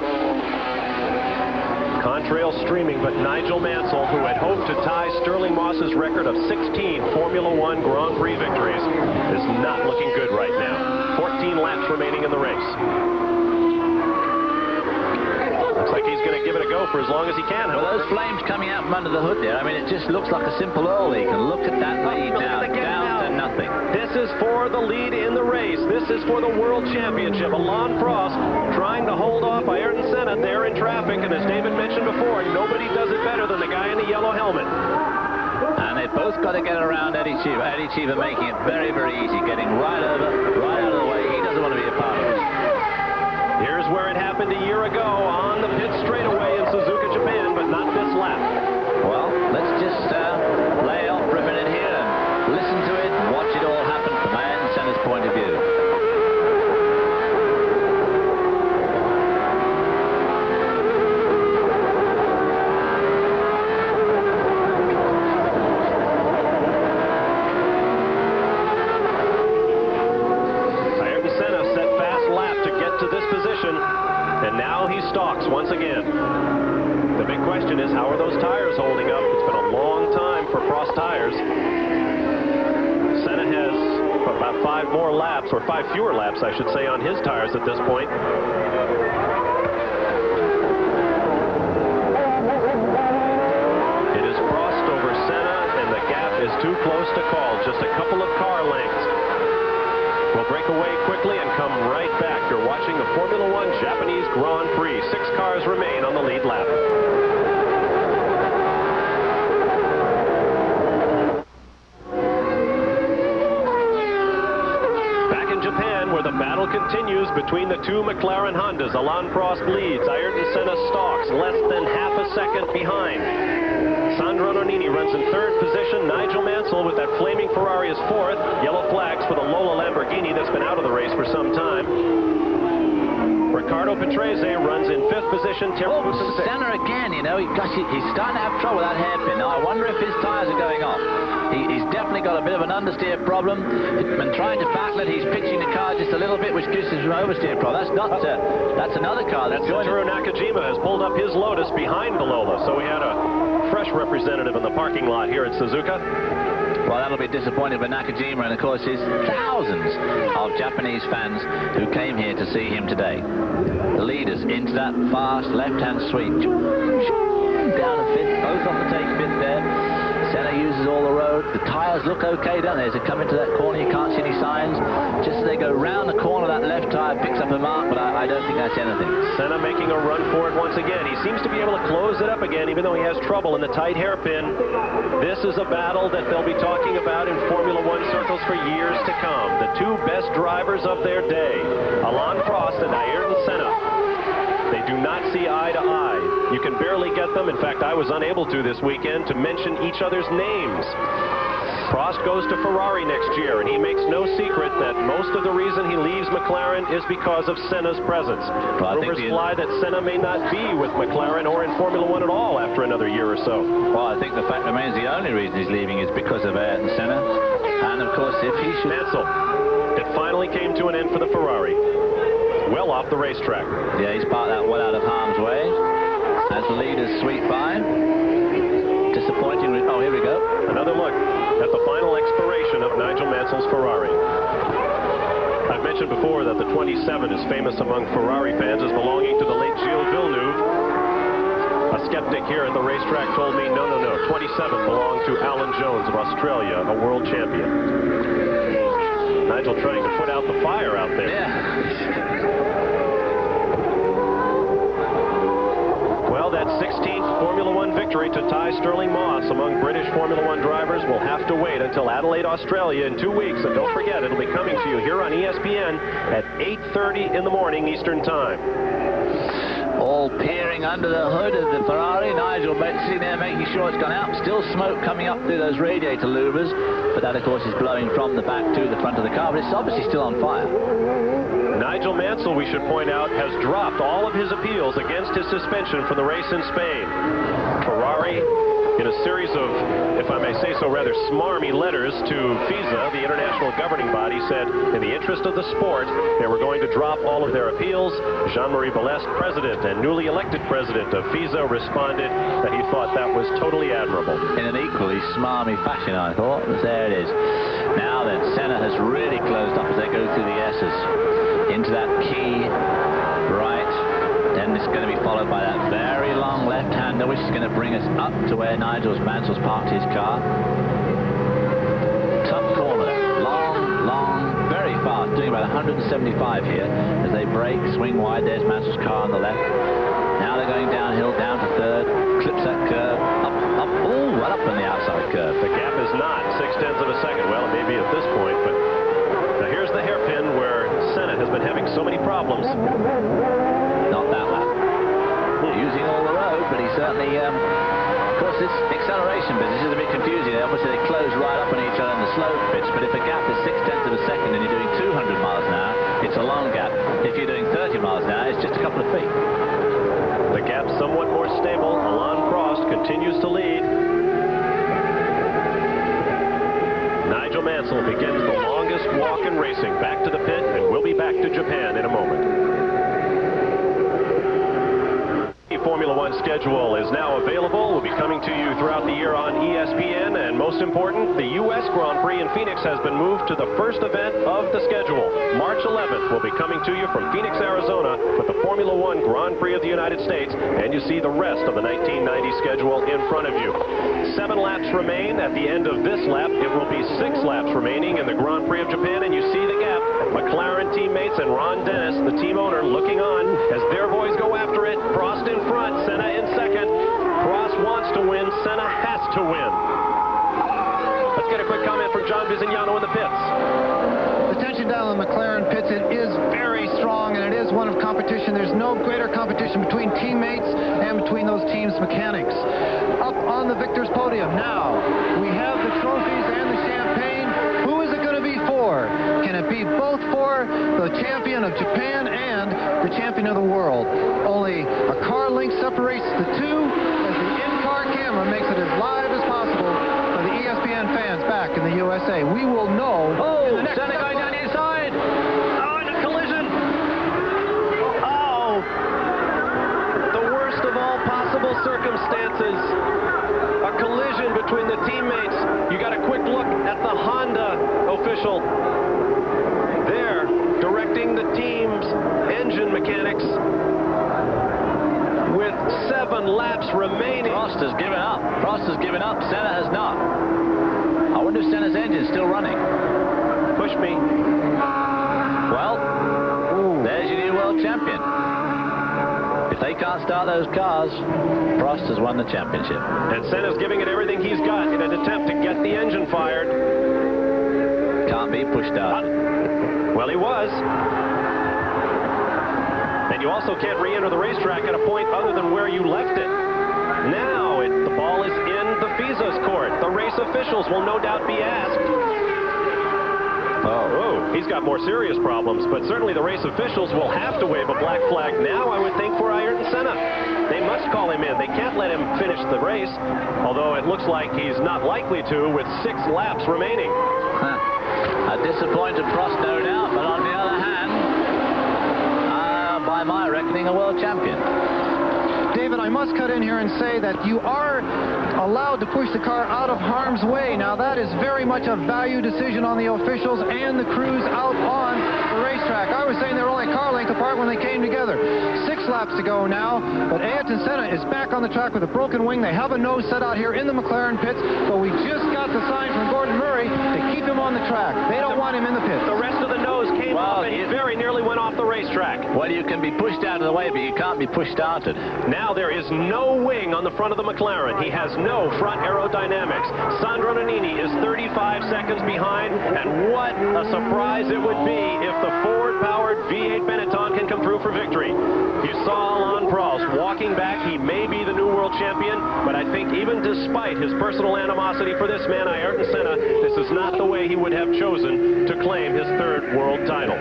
Speaker 2: Contrail streaming, but Nigel Mansell, who had hoped to tie Sterling Moss's record of 16 Formula One Grand Prix victories, is not looking good right now. 14 laps remaining in the race. Looks like he's going to give it a go for as long as he can.
Speaker 6: Well, those flames coming out from under the hood there, I mean, it just looks like a simple oil leak. And look at that lead now, down to nothing.
Speaker 2: This is for the lead in the race. This is for the World Championship. Alain Prost trying to hold off Ayrton Senna there in traffic. And as David mentioned before, nobody does it better than the guy in the yellow helmet.
Speaker 6: And they've both got to get around Eddie Cheever. Eddie Cheever making it very, very easy, getting right over, right out of the way. He doesn't want to be a part of it.
Speaker 2: Here's where it happened a year ago on the pit straightaway in Suzuka, Japan, but not this lap.
Speaker 6: Well, let's just lay off for a minute here and listen to it and watch it all happen from Ayrton Senna's point of view.
Speaker 2: Ayrton Senna set fast lap to get to this position, and now he stalks once again. The big question is, how are those tires holding up? It's been a long time for Prost tires. Senna has about 5 more laps, or 5 fewer laps, I should say, on his tires at this point. It is Prost over Senna, and the gap is too close to call. Just a couple of car lengths. We'll break away quickly and come right back. You're watching the Formula One Japanese Grand Prix. 6 cars remain on the lead lap. Back in Japan, where the battle continues between the 2 McLaren Hondas. Alain Prost leads. Ayrton Senna stalks, less than half a second behind. Sandro Nannini runs in 3rd position. Nigel Mansell with that flaming Ferrari is 4th. Yellow flags for the Lola Lamborghini that's been out of the race for some time. Riccardo Patrese runs in 5th position.
Speaker 6: Senna again, you know, he's starting to have trouble with that hairpin. Now, I wonder if his tires are going off. He's definitely got a bit of an understeer problem. And trying to backlet, he's pitching the car just a little bit, which gives him an oversteer problem. That's another car that's joined.
Speaker 2: Satoru Nakajima has pulled up his Lotus behind the Lola, so we had a fresh representative in the parking lot here at Suzuka.
Speaker 6: Well, that'll be disappointing for Nakajima, and of course his thousands of Japanese fans who came here to see him today. The leaders into that fast left-hand sweep. Down to 5th, both off the take 5th there. Senna uses all the road. The tyres look okay down there. As they come into that corner, you can't see any signs. Just as they go round the corner, that left tyre picks up a mark, but I don't think that's anything.
Speaker 2: Senna making a run for it once again. He seems to be able to close it up again, even though he has trouble in the tight hairpin. This is a battle that they'll be talking about in Formula One circles for years to come. The 2 best drivers of their day, Alain Prost and Ayrton Senna. They do not see eye to eye. You can barely get them. In fact, I was unable to this weekend to mention each other's names. Prost goes to Ferrari next year, and he makes no secret that most of the reason he leaves McLaren is because of Senna's presence. Rumors fly that Senna may not be with McLaren or in Formula One at all after another year or so.
Speaker 6: Well, I think the fact remains the only reason he's leaving is because of Ayrton Senna. And, of course, if he should...
Speaker 2: Mansell. It finally came to an end for the Ferrari. Well off the racetrack.
Speaker 6: Yeah, he's parked that well out of harm's way as the leaders sweep by. Disappointing. Oh, here we go.
Speaker 2: Another look at the final expiration of Nigel Mansell's Ferrari. I've mentioned before that the 27 is famous among Ferrari fans as belonging to the late Gilles Villeneuve. A skeptic here at the racetrack told me, no, 27 belonged to Alan Jones of Australia, a world champion. Nigel trying to put out the fire out there.
Speaker 6: Yeah.
Speaker 2: Well, that 16th Formula One victory to tie Sterling Moss among British Formula One drivers will have to wait until Adelaide, Australia in 2 weeks. And don't forget, it'll be coming to you here on ESPN at 8:30 in the morning Eastern Time.
Speaker 6: All peering under the hood of the Ferrari. Nigel sitting there making sure it's gone out. Still smoke coming up through those radiator louvers. But that, of course, is blowing from the back to the front of the car. But it's obviously still on fire.
Speaker 2: Nigel Mansell, we should point out, has dropped all of his appeals against his suspension for the race in Spain. Ferrari, in a series of, if I may say so, rather smarmy letters to FISA, the international governing body, said in the interest of the sport, they were going to drop all of their appeals. Jean-Marie Balestre, president and newly elected president of FISA, responded that he thought that was totally admirable.
Speaker 6: In an equally smarmy fashion, I thought. But there it is. Now then, Senna has really closed up as they go through the S's. Into that key right. Then it's going to be followed by that very long left-hander, which is going to bring us up to where Mansell's parked his car. Tough corner. Long, very fast, doing about 175 here as they brake, swing wide. There's Mansell's car on the left. Now they're going downhill, down to third, clips that curve, up, ooh, right up on the outside curve.
Speaker 2: The gap is not 0.6 of a second. Well, maybe at this point, but now here's the hairpin where Senna has been having so many problems.
Speaker 6: Not that lap. Using all the road, but he certainly, of course, this acceleration business is a bit confusing. Obviously, they close right up on each other in the slow pitch, but if a gap is 0.6 of a second and you're doing 200 miles an hour, it's a long gap. If you're doing 30 miles an hour, it's just a couple of feet.
Speaker 2: The gap somewhat more stable. Alain Prost continues to lead. Nigel Mansell begins the longest walk in racing back to the pit, and we'll be back to Japan in a moment. The Formula One schedule is now available. We'll be coming to you throughout the year on ESPN, and most important, the U.S. Grand Prix in Phoenix has been moved to the first event of the schedule. March 11th, we'll be coming to you from Phoenix, Arizona with the Formula One Grand Prix of the United States, and you see the rest of the 1990 schedule in front of you. 7 laps remain. At the end of this lap, it will be 6 laps remaining in the Grand Prix of Japan, and you see the gap. McLaren teammates and Ron Dennis, the team owner, looking on as their boys go after it. Prost in front, Senna in second. Prost wants to win, Senna has to win. Let's get a quick comment from John Visignano in the pits.
Speaker 4: The tension down in the McLaren pits, it is very strong, and it is one of competition. There's no greater competition between teammates and between those teams' mechanics. Up on the victor's podium now, we have the trophies and the champagne. Who is it going to be for? Can it be both for the champion of Japan and the champion of the world? Only a car length separates the two as the in-car camera makes it as live as possible for the ESPN fans back in the USA. We will know in the next
Speaker 6: Senna going down the inside. Oh, and a collision.
Speaker 2: Oh, the worst of all possible circumstances. A collision between the teammates. You got a quick look at the Honda official there directing the team's engine mechanics with 7 laps remaining.
Speaker 6: Prost has given up. Senna has not. I wonder if Senna's engine's still running.
Speaker 2: Push me.
Speaker 6: Well, there's your new world champion. If they can't start those cars, Prost has won the championship.
Speaker 2: And Senna's giving it everything he's got in an attempt to get the engine fired.
Speaker 6: Can't be pushed out.
Speaker 2: Well, he was. And you also can't re-enter the racetrack at a point other than where you left it. Now the ball is in the FISA's court. The race officials will no doubt be asked. Oh, he's got more serious problems, but certainly the race officials will have to wave a black flag now, I would think, for Ayrton Senna. They must call him in. They can't let him finish the race, although it looks like he's not likely to with 6 laps remaining.
Speaker 6: A disappointed Prost, no doubt, but on the other hand, by my reckoning, a world champion.
Speaker 4: David, I must cut in here and say that you are allowed to push the car out of harm's way. Now, that is very much a value decision on the officials and the crews out on the racetrack. I was saying they were only a car length apart when they came together. 6 laps to go now, but Ayrton Senna is back on the track with a broken wing. They have a nose set out here in the McLaren pits, but we just got the sign from Gordon Murray to keep him on the track. They don't want him in the pits.
Speaker 2: The rest of the nose came off, and he very nearly went off the racetrack.
Speaker 6: Well, you can be pushed out of the way, but you can't be pushed started.
Speaker 2: Now there is no wing on the front of the McLaren. He has no front aerodynamics. Sandro Nannini is 35 seconds behind, and what a surprise it would be if the Ford-powered V8 Benetton can come through for victory. You saw Alain Prost walking back. He may be the new world champion, but I think even despite his personal animosity for this man, Ayrton Senna, this is not the way he would have chosen to claim his 3rd world title.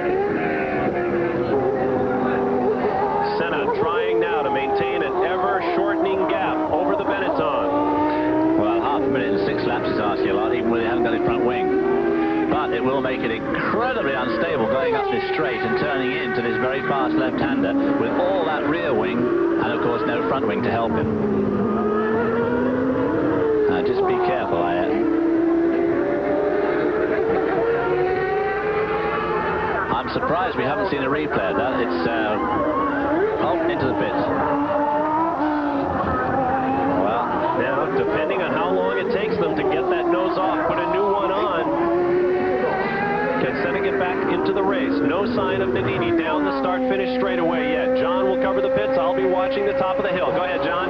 Speaker 2: Senna trying now to maintain an ever-shortening gap over the Benetton.
Speaker 6: Well, half a minute and 6 laps is asking a lot, even when they haven't got his front wing. But it will make it incredibly unstable going up this straight and turning into this very fast left-hander with all that rear wing and, of course, no front wing to help him. Just be careful, I'm surprised we haven't seen a replay of that. It's into the pits.
Speaker 2: Well, now, depending on how long it takes them to get that nose off, put a new one on, can Senna get back into the race? No sign of Nannini down the start-finish straightaway yet. John will cover the pits. I'll be watching the top of the hill. Go ahead, John.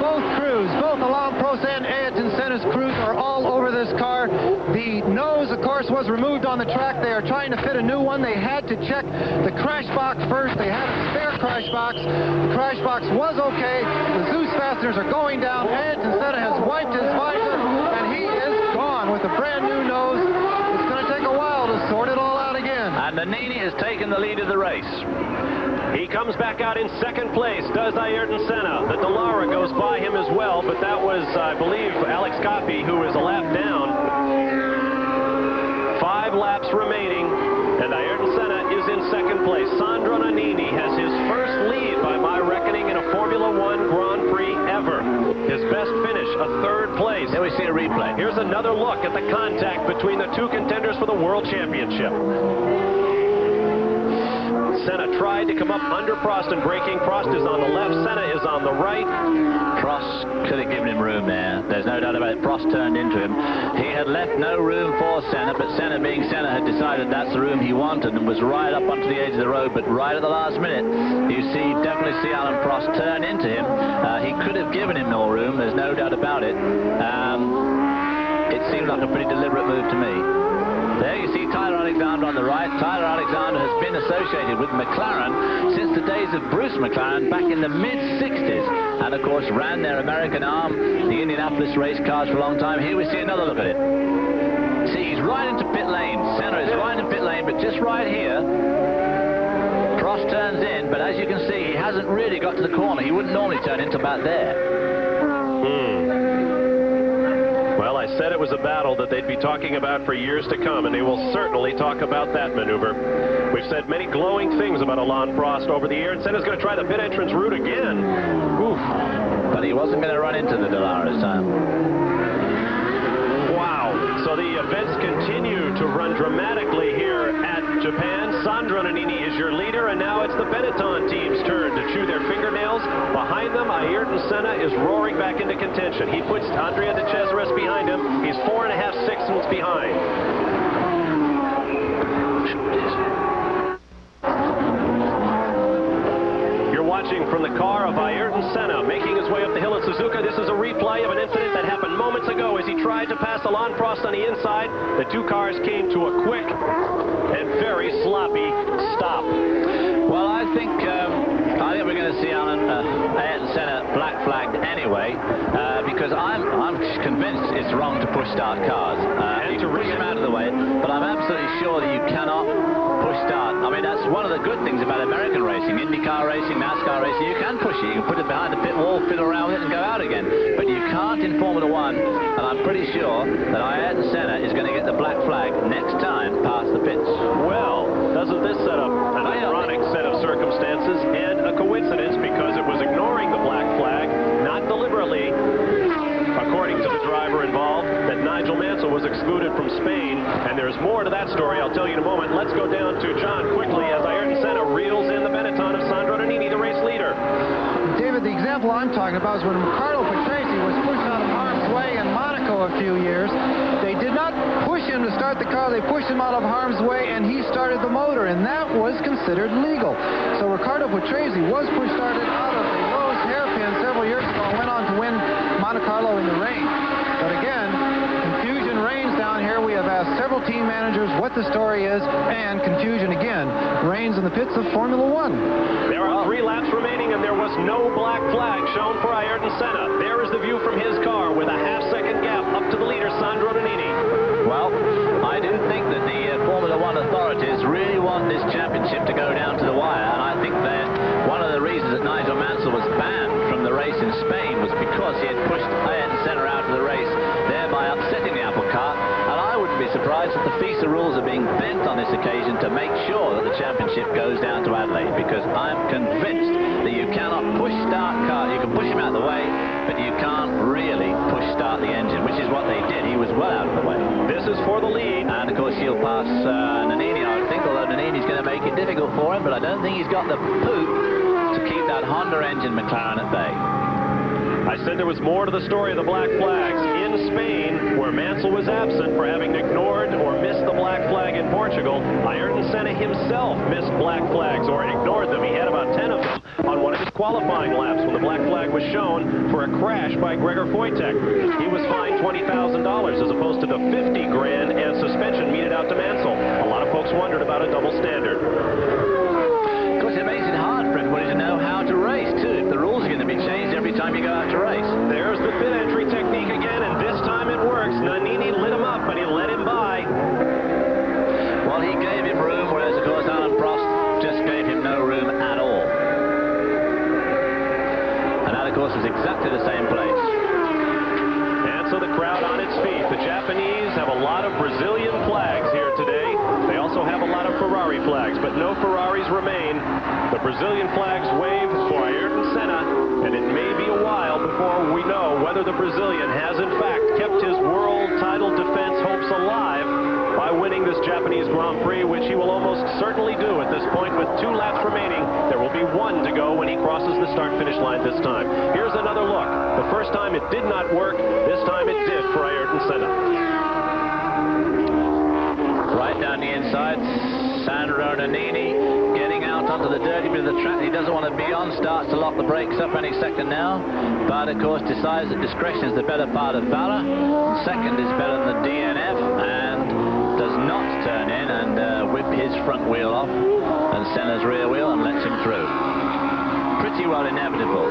Speaker 4: Both crews, both Alain Prost and Ayrton Senna's crews are all over this car. The nose, of course, was removed on the track. They are trying to fit a new one. They had to check the crash box first. They had a spare crash box. The crash box was okay. The Zeus fasteners are going down. Ayrton Senna has wiped his visor, and he is gone with a brand new nose. It's going to take a while to sort it all out again.
Speaker 6: And Nannini has taken the lead of the race.
Speaker 2: He comes back out in 2nd place, does Ayrton Senna. The Dallara goes by him as well, but that was, I believe, Alex Coppi, who is a lap down. 5 laps remaining, and Ayrton Senna is in 2nd place. Sandro Nannini has his first lead, by my reckoning, in a Formula One Grand Prix ever. His best finish, a 3rd place.
Speaker 6: Here we see a replay.
Speaker 2: Here's another look at the contact between the 2 contenders for the World Championship. Senna tried to come up under Prost and braking. Prost is on the left, Senna is on the right.
Speaker 6: Prost could have given him room there. There's no doubt about it. Prost turned into him. He had left no room for Senna, but Senna, being Senna, had decided that's the room he wanted and was right up onto the edge of the road. But right at the last minute, you definitely see Alain Prost turn into him. He could have given him more room. There's no doubt about it. It seemed like a pretty deliberate move to me. There you see Tyler Alexander on the right. Tyler Alexander has been associated with McLaren since the days of Bruce McLaren back in the mid-60s. And, of course, ran their American arm, the Indianapolis race cars, for a long time. Here we see another look at it. See, he's right into pit lane. Senna is right in pit lane, but just right here, Prost turns in. But as you can see, he hasn't really got to the corner. He wouldn't normally turn into about there.
Speaker 2: Well, I said it was a battle that they'd be talking about for years to come, and they will certainly talk about that maneuver. We've said many glowing things about Alain Prost over the year, and Senna's going to try the pit entrance route again.
Speaker 6: Oof. But he wasn't going to run into the Dallara this time.
Speaker 2: Wow. So the events continue to run dramatically here at Japan. Sandro Nannini is your leader, and now it's the Benetton team's turn to chew their fingernails. Behind them, Ayrton Senna is roaring back into contention. He puts Andrea de Cesaris behind him. He's 4.5 seconds behind. You're watching from the car of Ayrton Senna making his way up the hill at Suzuka. This is a replay of an incident that happened moments ago as he tried to pass Alain Prost on the inside. The 2 cars came to a quick and very sloppy stop.
Speaker 6: Well, I think I think we're going to see Ayrton Senna black flagged anyway, because I'm convinced it's wrong to push start cars. You can push them out of the way, but I'm absolutely sure that you cannot push start. I mean, that's one of the good things about American racing, IndyCar racing, NASCAR racing. You can push it. You can put it behind the pit wall, fiddle around with it, and go out again. But you can't in Formula One, and I'm pretty sure that Ayrton Senna is going to get the black flag next time past the pits.
Speaker 2: Well, doesn't this set up an ironic set of circumstances and a coincidence, because it was ignoring the black flag, not deliberately, according to the driver involved, that Nigel Mansell was excluded from Spain. And there's more to that story, I'll tell you in a moment. Let's go down to John quickly as Ayrton Senna reels in the Benetton of Sandro Nannini, the race leader.
Speaker 4: David, the example I'm talking about is when Riccardo Patrese was pushed out of harm's way in Monaco a few years. They did not push him to start the car. They pushed him out of harm's way, and he started the motor, and that was considered legal. So Riccardo Patrese was started out of the Rose hairpin several years ago and went on to win Monte Carlo in the rain. But again, confusion reigns down here. We have asked several team managers what the story is, and confusion again reigns in the pits of Formula One.
Speaker 2: There are 3 laps remaining, and there was no black flag shown for Ayrton Senna. There is the view from his car with a half-second gap up to the leader, Sandro Nannini.
Speaker 6: Well, I do think that the Formula One authorities really want this championship to go down to the wire, and I think that one of the reasons that Nigel Mansell was banned from the race in Spain was because he had pushed Ayrton Senna out of the race, thereby upsetting the apple cart. And I wouldn't be surprised if the FISA rules are being bent on this occasion to make sure that the championship goes down to Adelaide, because I'm convinced that you cannot push start car. You can push him out of the way, but you can't really push start the engine, which is what they did. He was well out of the way.
Speaker 2: This is for the lead.
Speaker 6: And of course he'll pass Nannini, I would think, although Nannini's going to make it difficult for him, but I don't think he's got the poop to keep that Honda engine McLaren at bay.
Speaker 2: I said there was more to the story of the black flags. In Spain, where Mansell was absent for having ignored or missed the black flag in Portugal, Ayrton Senna himself missed black flags or ignored them. He had about 10 of them on one of his qualifying laps when the black flag was shown for a crash by Gregor Wojtek. He was fined $20,000 as opposed to the $50 grand and suspension meted out to Mansell. A lot of folks wondered about a double standard.
Speaker 6: Of course, it makes it hard for everybody to know how to race, too, if the rules are going to be changed every time you go out to race.
Speaker 2: There's the pit entry technique again, and this time it works. Nannini lit him up, but he let him by.
Speaker 6: Well, he gave him room, whereas, of course, Alan Prost just gave him no room at all. And that, of course, was exactly the same place.
Speaker 2: And so the crowd on its feet. The Japanese have a lot of Brazilian flags here today. They also have a lot of Ferrari flags, but no Ferraris remain. The Brazilian flags wave for Ayrton Senna, and it may be a while before we know whether the Brazilian has in fact kept his world title defense hopes alive by winning this Japanese Grand Prix, which he will almost certainly do at this point with 2 laps remaining. There will be 1 to go when he crosses the start-finish line this time. Here's another look. The first time it did not work, this time it did for Ayrton Senna.
Speaker 6: Right down the inside, Sandro Nannini getting out onto the dirty bit of the track he doesn't want to be on, starts to lock the brakes up any second now, but of course decides that discretion is the better part of valor. Second is better than the DNF, and does not turn in and whip his front wheel off and Senna's rear wheel and lets him through. Pretty well inevitable.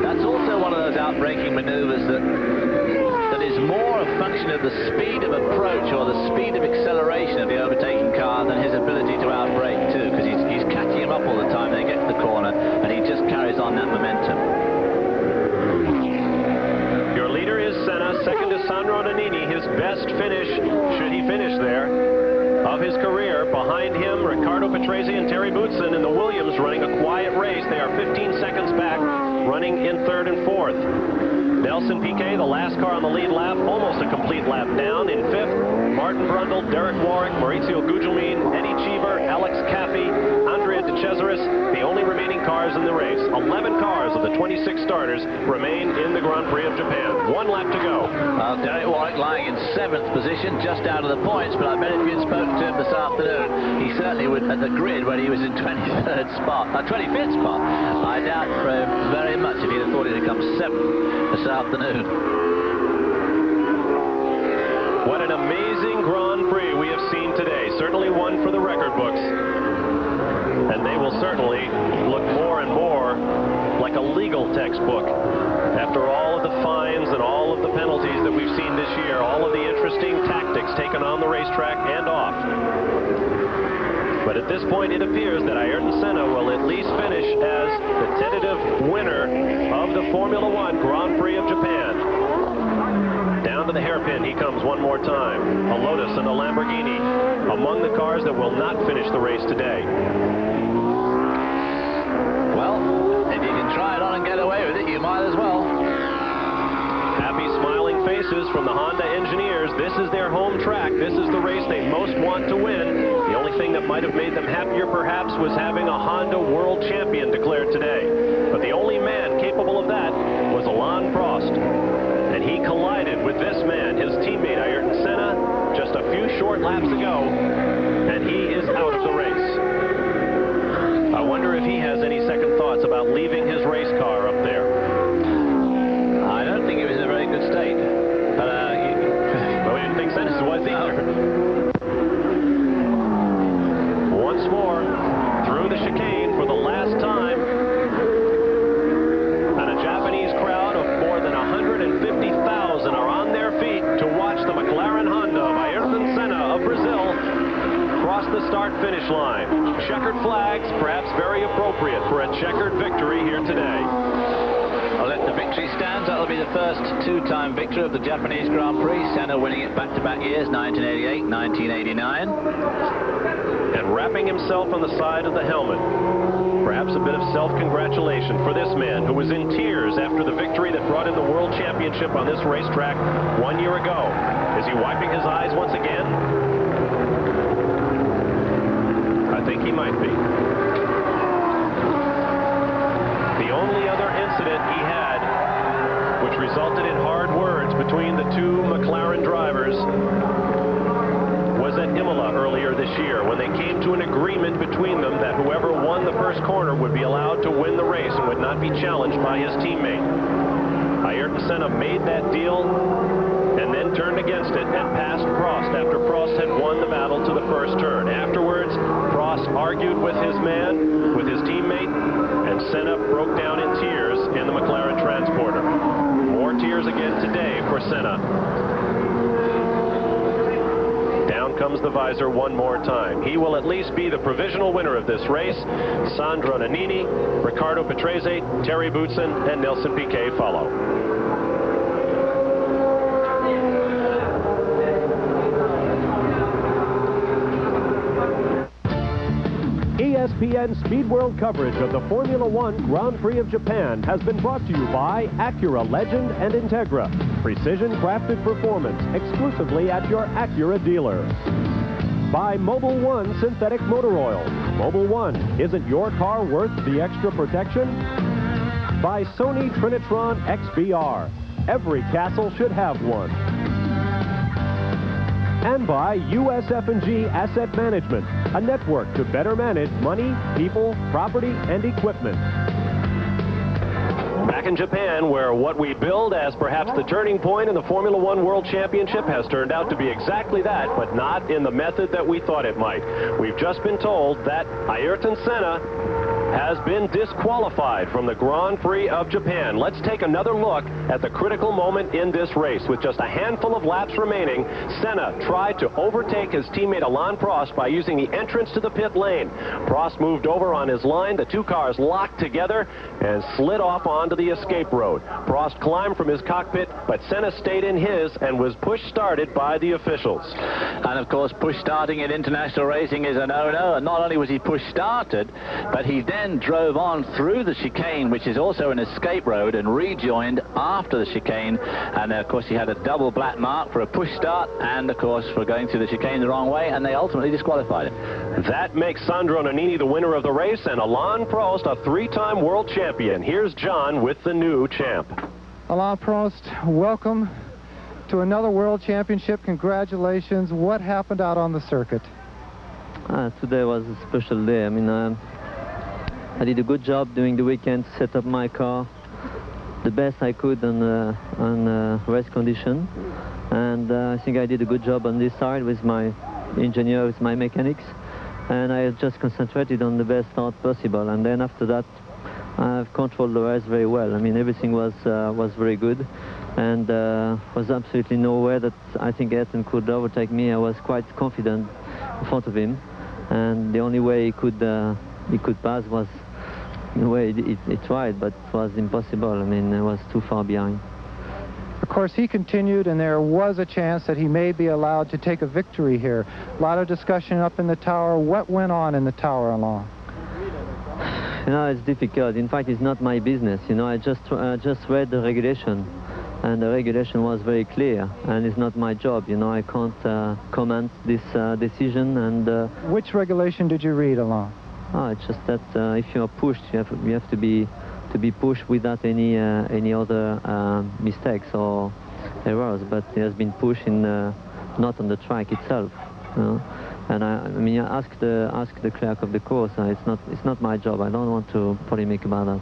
Speaker 6: That's also one of those outbraking maneuvers that is more a function of the speed of approach or the speed of acceleration of the overtaking car than his ability to outbrake too, because he's catching him up all the time. They get to the corner and he just carries on that momentum.
Speaker 2: Your leader is Senna. Second is Sandro Nannini. His best finish, should he finish there, of his career. Behind him, Riccardo Patrese and Terry Boutsen in the Williams running a quiet race. They are 15 seconds back, running in 3rd and 4th. Nelson Piquet, the last car on the lead lap, almost a complete lap down in 5th. Martin Brundle, Derek Warwick, Maurizio Gugelmin, Eddie Cheever, Alex Caffey, Andrea De Cesaris, the only remaining cars in the race. 11 cars of the 26 starters remain in the Grand Prix of Japan. 1 lap to go.
Speaker 6: Derek Warwick lying in 7th position, just out of the points, but I bet if you'd spoken to him this afternoon, he certainly would, at the grid when he was in 23rd spot, 25th spot. I doubt very much if he'd have thought he'd have come 7th this afternoon.
Speaker 2: What an amazing Grand Prix we have seen today. Certainly one for the record books. And and they will certainly look more and more like a legal textbook after all of the fines and all of the penalties that we've seen this year, all of the interesting tactics taken on the racetrack and off. But at this point, it appears that Ayrton Senna will at least finish as the tentative winner of the Formula One Grand Prix of Japan. Down to the hairpin he comes one more time. A Lotus and a Lamborghini among the cars that will not finish the race today.
Speaker 6: Well, if you can try it on and get away with it, you might as well.
Speaker 2: Happy smiling faces from the Honda engineers. This is their home track. This is the race they most want to win. The only thing that might have made them happier perhaps was having a Honda world champion declared today. But the only man capable of that was Alain Prost. And he collided with this man, his teammate Ayrton Senna, just a few short laps ago, and he is out of the race. I wonder if he has any second thoughts about leaving his race car up there.
Speaker 6: I don't think he was in a very good state. But
Speaker 2: we didn't think Senna was either. Once more, through the chicane for the last time. And a Japanese crowd of more than 150,000 are on their feet to watch the McLaren Honda of Ayrton Senna of Brazil cross the start-finish line. Checkered flags, perhaps very appropriate for a checkered victory here today.
Speaker 6: I'll let the victory stand. That'll be the first two-time victor of the Japanese Grand Prix. Senna winning it back-to-back years, 1988, 1989.
Speaker 2: And wrapping himself on the side of the helmet. Perhaps a bit of self-congratulation for this man who was in tears after the victory that brought in the World Championship on this racetrack 1 year ago. Is he wiping his eyes once again? I think he might be. The only other incident he had, which resulted in hard words between the two McLaren drivers, was at Imola earlier this year when they came to an agreement between them that whoever won the first corner would be allowed to win the race and would not be challenged by his teammate. Ayrton Senna made that deal and then turned against it and passed Prost after Prost had won the battle to the first turn. Afterwards, Prost argued with his man, with his teammate, and Senna broke down in tears in the McLaren Transporter. More tears again today for Senna. Down comes the visor one more time. He will at least be the provisional winner of this race. Sandro Nannini, Riccardo Patrese, Terry Boutsen, and Nelson Piquet follow. ESPN Speed World coverage of the Formula One Grand Prix of Japan has been brought to you by Acura Legend and Integra. Precision crafted performance exclusively at your Acura dealer. By Mobil 1 Synthetic Motor Oil. Mobil 1, isn't your car worth the extra protection? By Sony Trinitron XBR. Every castle should have one. And by USF&G Asset Management, a network to better manage money, people, property, and equipment. Back in Japan, where what we billed as perhaps the turning point in the Formula One World Championship has turned out to be exactly that, but not in the method that we thought it might. We've just been told that Ayrton Senna has been disqualified from the Grand Prix of Japan. Let's take another look at the critical moment in this race. With just a handful of laps remaining, Senna tried to overtake his teammate Alain Prost by using the entrance to the pit lane. Prost moved over on his line. The two cars locked together and slid off onto the escape road. Prost climbed from his cockpit, but Senna stayed in his and was push-started by the officials.
Speaker 6: And of course, push-starting in international racing is a no-no. And not only was he push-started, but he then drove on through the chicane, which is also an escape road, and rejoined after the chicane. And of course, he had a double black mark for a push start and of course for going through the chicane the wrong way, and they ultimately disqualified him.
Speaker 2: That makes Sandro Nannini the winner of the race, and Alain Prost a three-time world champion. Here's John with the new champ.
Speaker 4: Alain Prost, welcome to another world championship. Congratulations. What happened out on the circuit?
Speaker 3: Today was a special day. I mean, I did a good job during the weekend to set up my car the best I could on race condition, and I think I did a good job on this side with my engineer, with my mechanics, and I just concentrated on the best start possible, and then after that I've controlled the race very well. I mean, everything was very good, and was absolutely no way that I think Ayrton could overtake me. I was quite confident in front of him, and the only way he could pass was, in a way, he tried, but it was impossible. I mean, I was too far behind.
Speaker 4: Of course, he continued, and there was a chance that he may be allowed to take a victory here. A lot of discussion up in the tower. What went on in the tower, Alain?
Speaker 3: You know, it's difficult. In fact, it's not my business. You know, I just read the regulation, and the regulation was very clear, and it's not my job. You know, I can't comment this decision. And
Speaker 4: which regulation did you read, Alain?
Speaker 3: Oh, it's just that if you are pushed, you have to be pushed without any other mistakes or errors. But he has been pushed in not on the track itself. You know? And I mean, ask the clerk of the course. It's not my job. I don't want to polemic about that.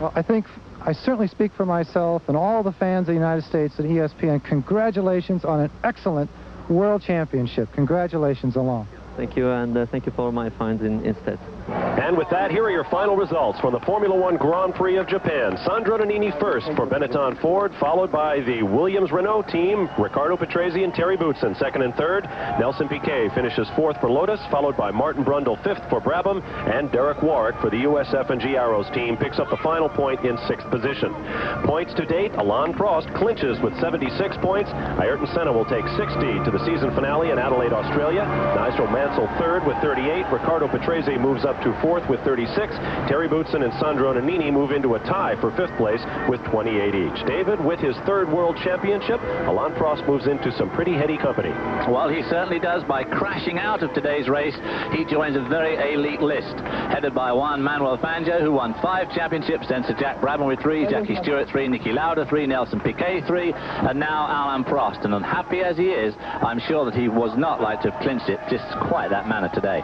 Speaker 4: Well, I think I certainly speak for myself and all the fans of the United States at ESPN. Congratulations on an excellent World Championship. Congratulations, Alain.
Speaker 3: Thank you, and thank you for my finds instead.
Speaker 2: And with that, here are your final results from the Formula One Grand Prix of Japan. Sandro Nannini first for Benetton Ford, followed by the Williams-Renault team, Riccardo Patrese and Terry Boutsen second and third. Nelson Piquet finishes fourth for Lotus, followed by Martin Brundle fifth for Brabham, and Derek Warwick for the US F&G Arrows team picks up the final point in sixth position. Points to date, Alain Prost clinches with 76 points. Ayrton Senna will take 60 to the season finale in Adelaide, Australia. Nigel Mansell third with 38. Riccardo Patrese moves up to fourth with 36. Terry Boutsen and Sandro Nannini move into a tie for fifth place with 28 each. David, with his third World Championship, Alain Prost moves into some pretty heady company.
Speaker 6: Well, he certainly does. By crashing out of today's race, he joins a very elite list, headed by Juan Manuel Fangio, who won 5 championships, then Sir Jack Brabham with 3, Jackie Stewart 3, Niki Lauda 3, Nelson Piquet 3, and now Alain Prost. And unhappy as he is, I'm sure that he was not like to have clinched it just quite that manner today.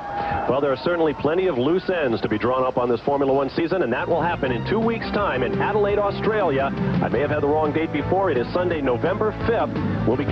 Speaker 2: Well, there are certainly plenty of loose ends to be drawn up on this Formula One season, and that will happen in 2 weeks' time in Adelaide, Australia. I may have had the wrong date before. It is Sunday, November 5th. We'll be